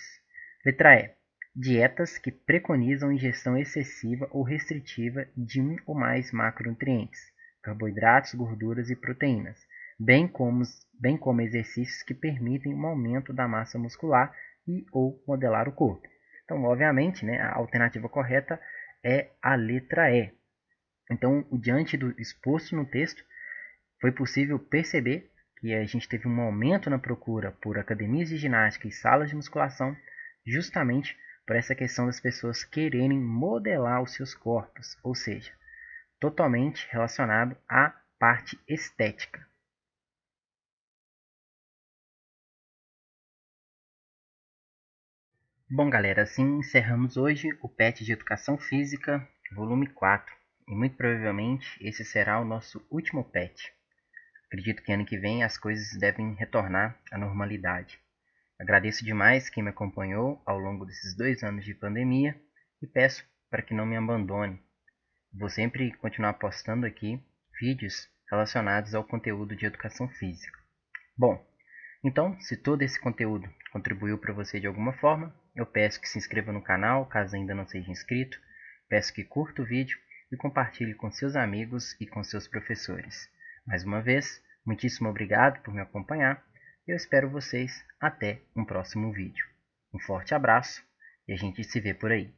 Letra E. Dietas que preconizam ingestão excessiva ou restritiva de um ou mais macronutrientes, carboidratos, gorduras e proteínas, bem como exercícios que permitem um aumento da massa muscular e ou modelar o corpo. Então, obviamente, a alternativa correta é a letra E. Então, diante do exposto no texto, foi possível perceber que a gente teve um aumento na procura por academias de ginástica e salas de musculação, justamente por essa questão das pessoas quererem modelar os seus corpos, ou seja, totalmente relacionado à parte estética. Bom, galera, assim encerramos hoje o PET de Educação Física, volume 4, e muito provavelmente esse será o nosso último PET. Acredito que ano que vem as coisas devem retornar à normalidade. Agradeço demais quem me acompanhou ao longo desses 2 anos de pandemia e peço para que não me abandone. Vou sempre continuar postando aqui vídeos relacionados ao conteúdo de educação física. Bom, então, se todo esse conteúdo contribuiu para você de alguma forma, eu peço que se inscreva no canal, caso ainda não seja inscrito, peço que curta o vídeo e compartilhe com seus amigos e com seus professores. Mais uma vez, muitíssimo obrigado por me acompanhar e eu espero vocês até um próximo vídeo. Um forte abraço E a gente se vê por aí.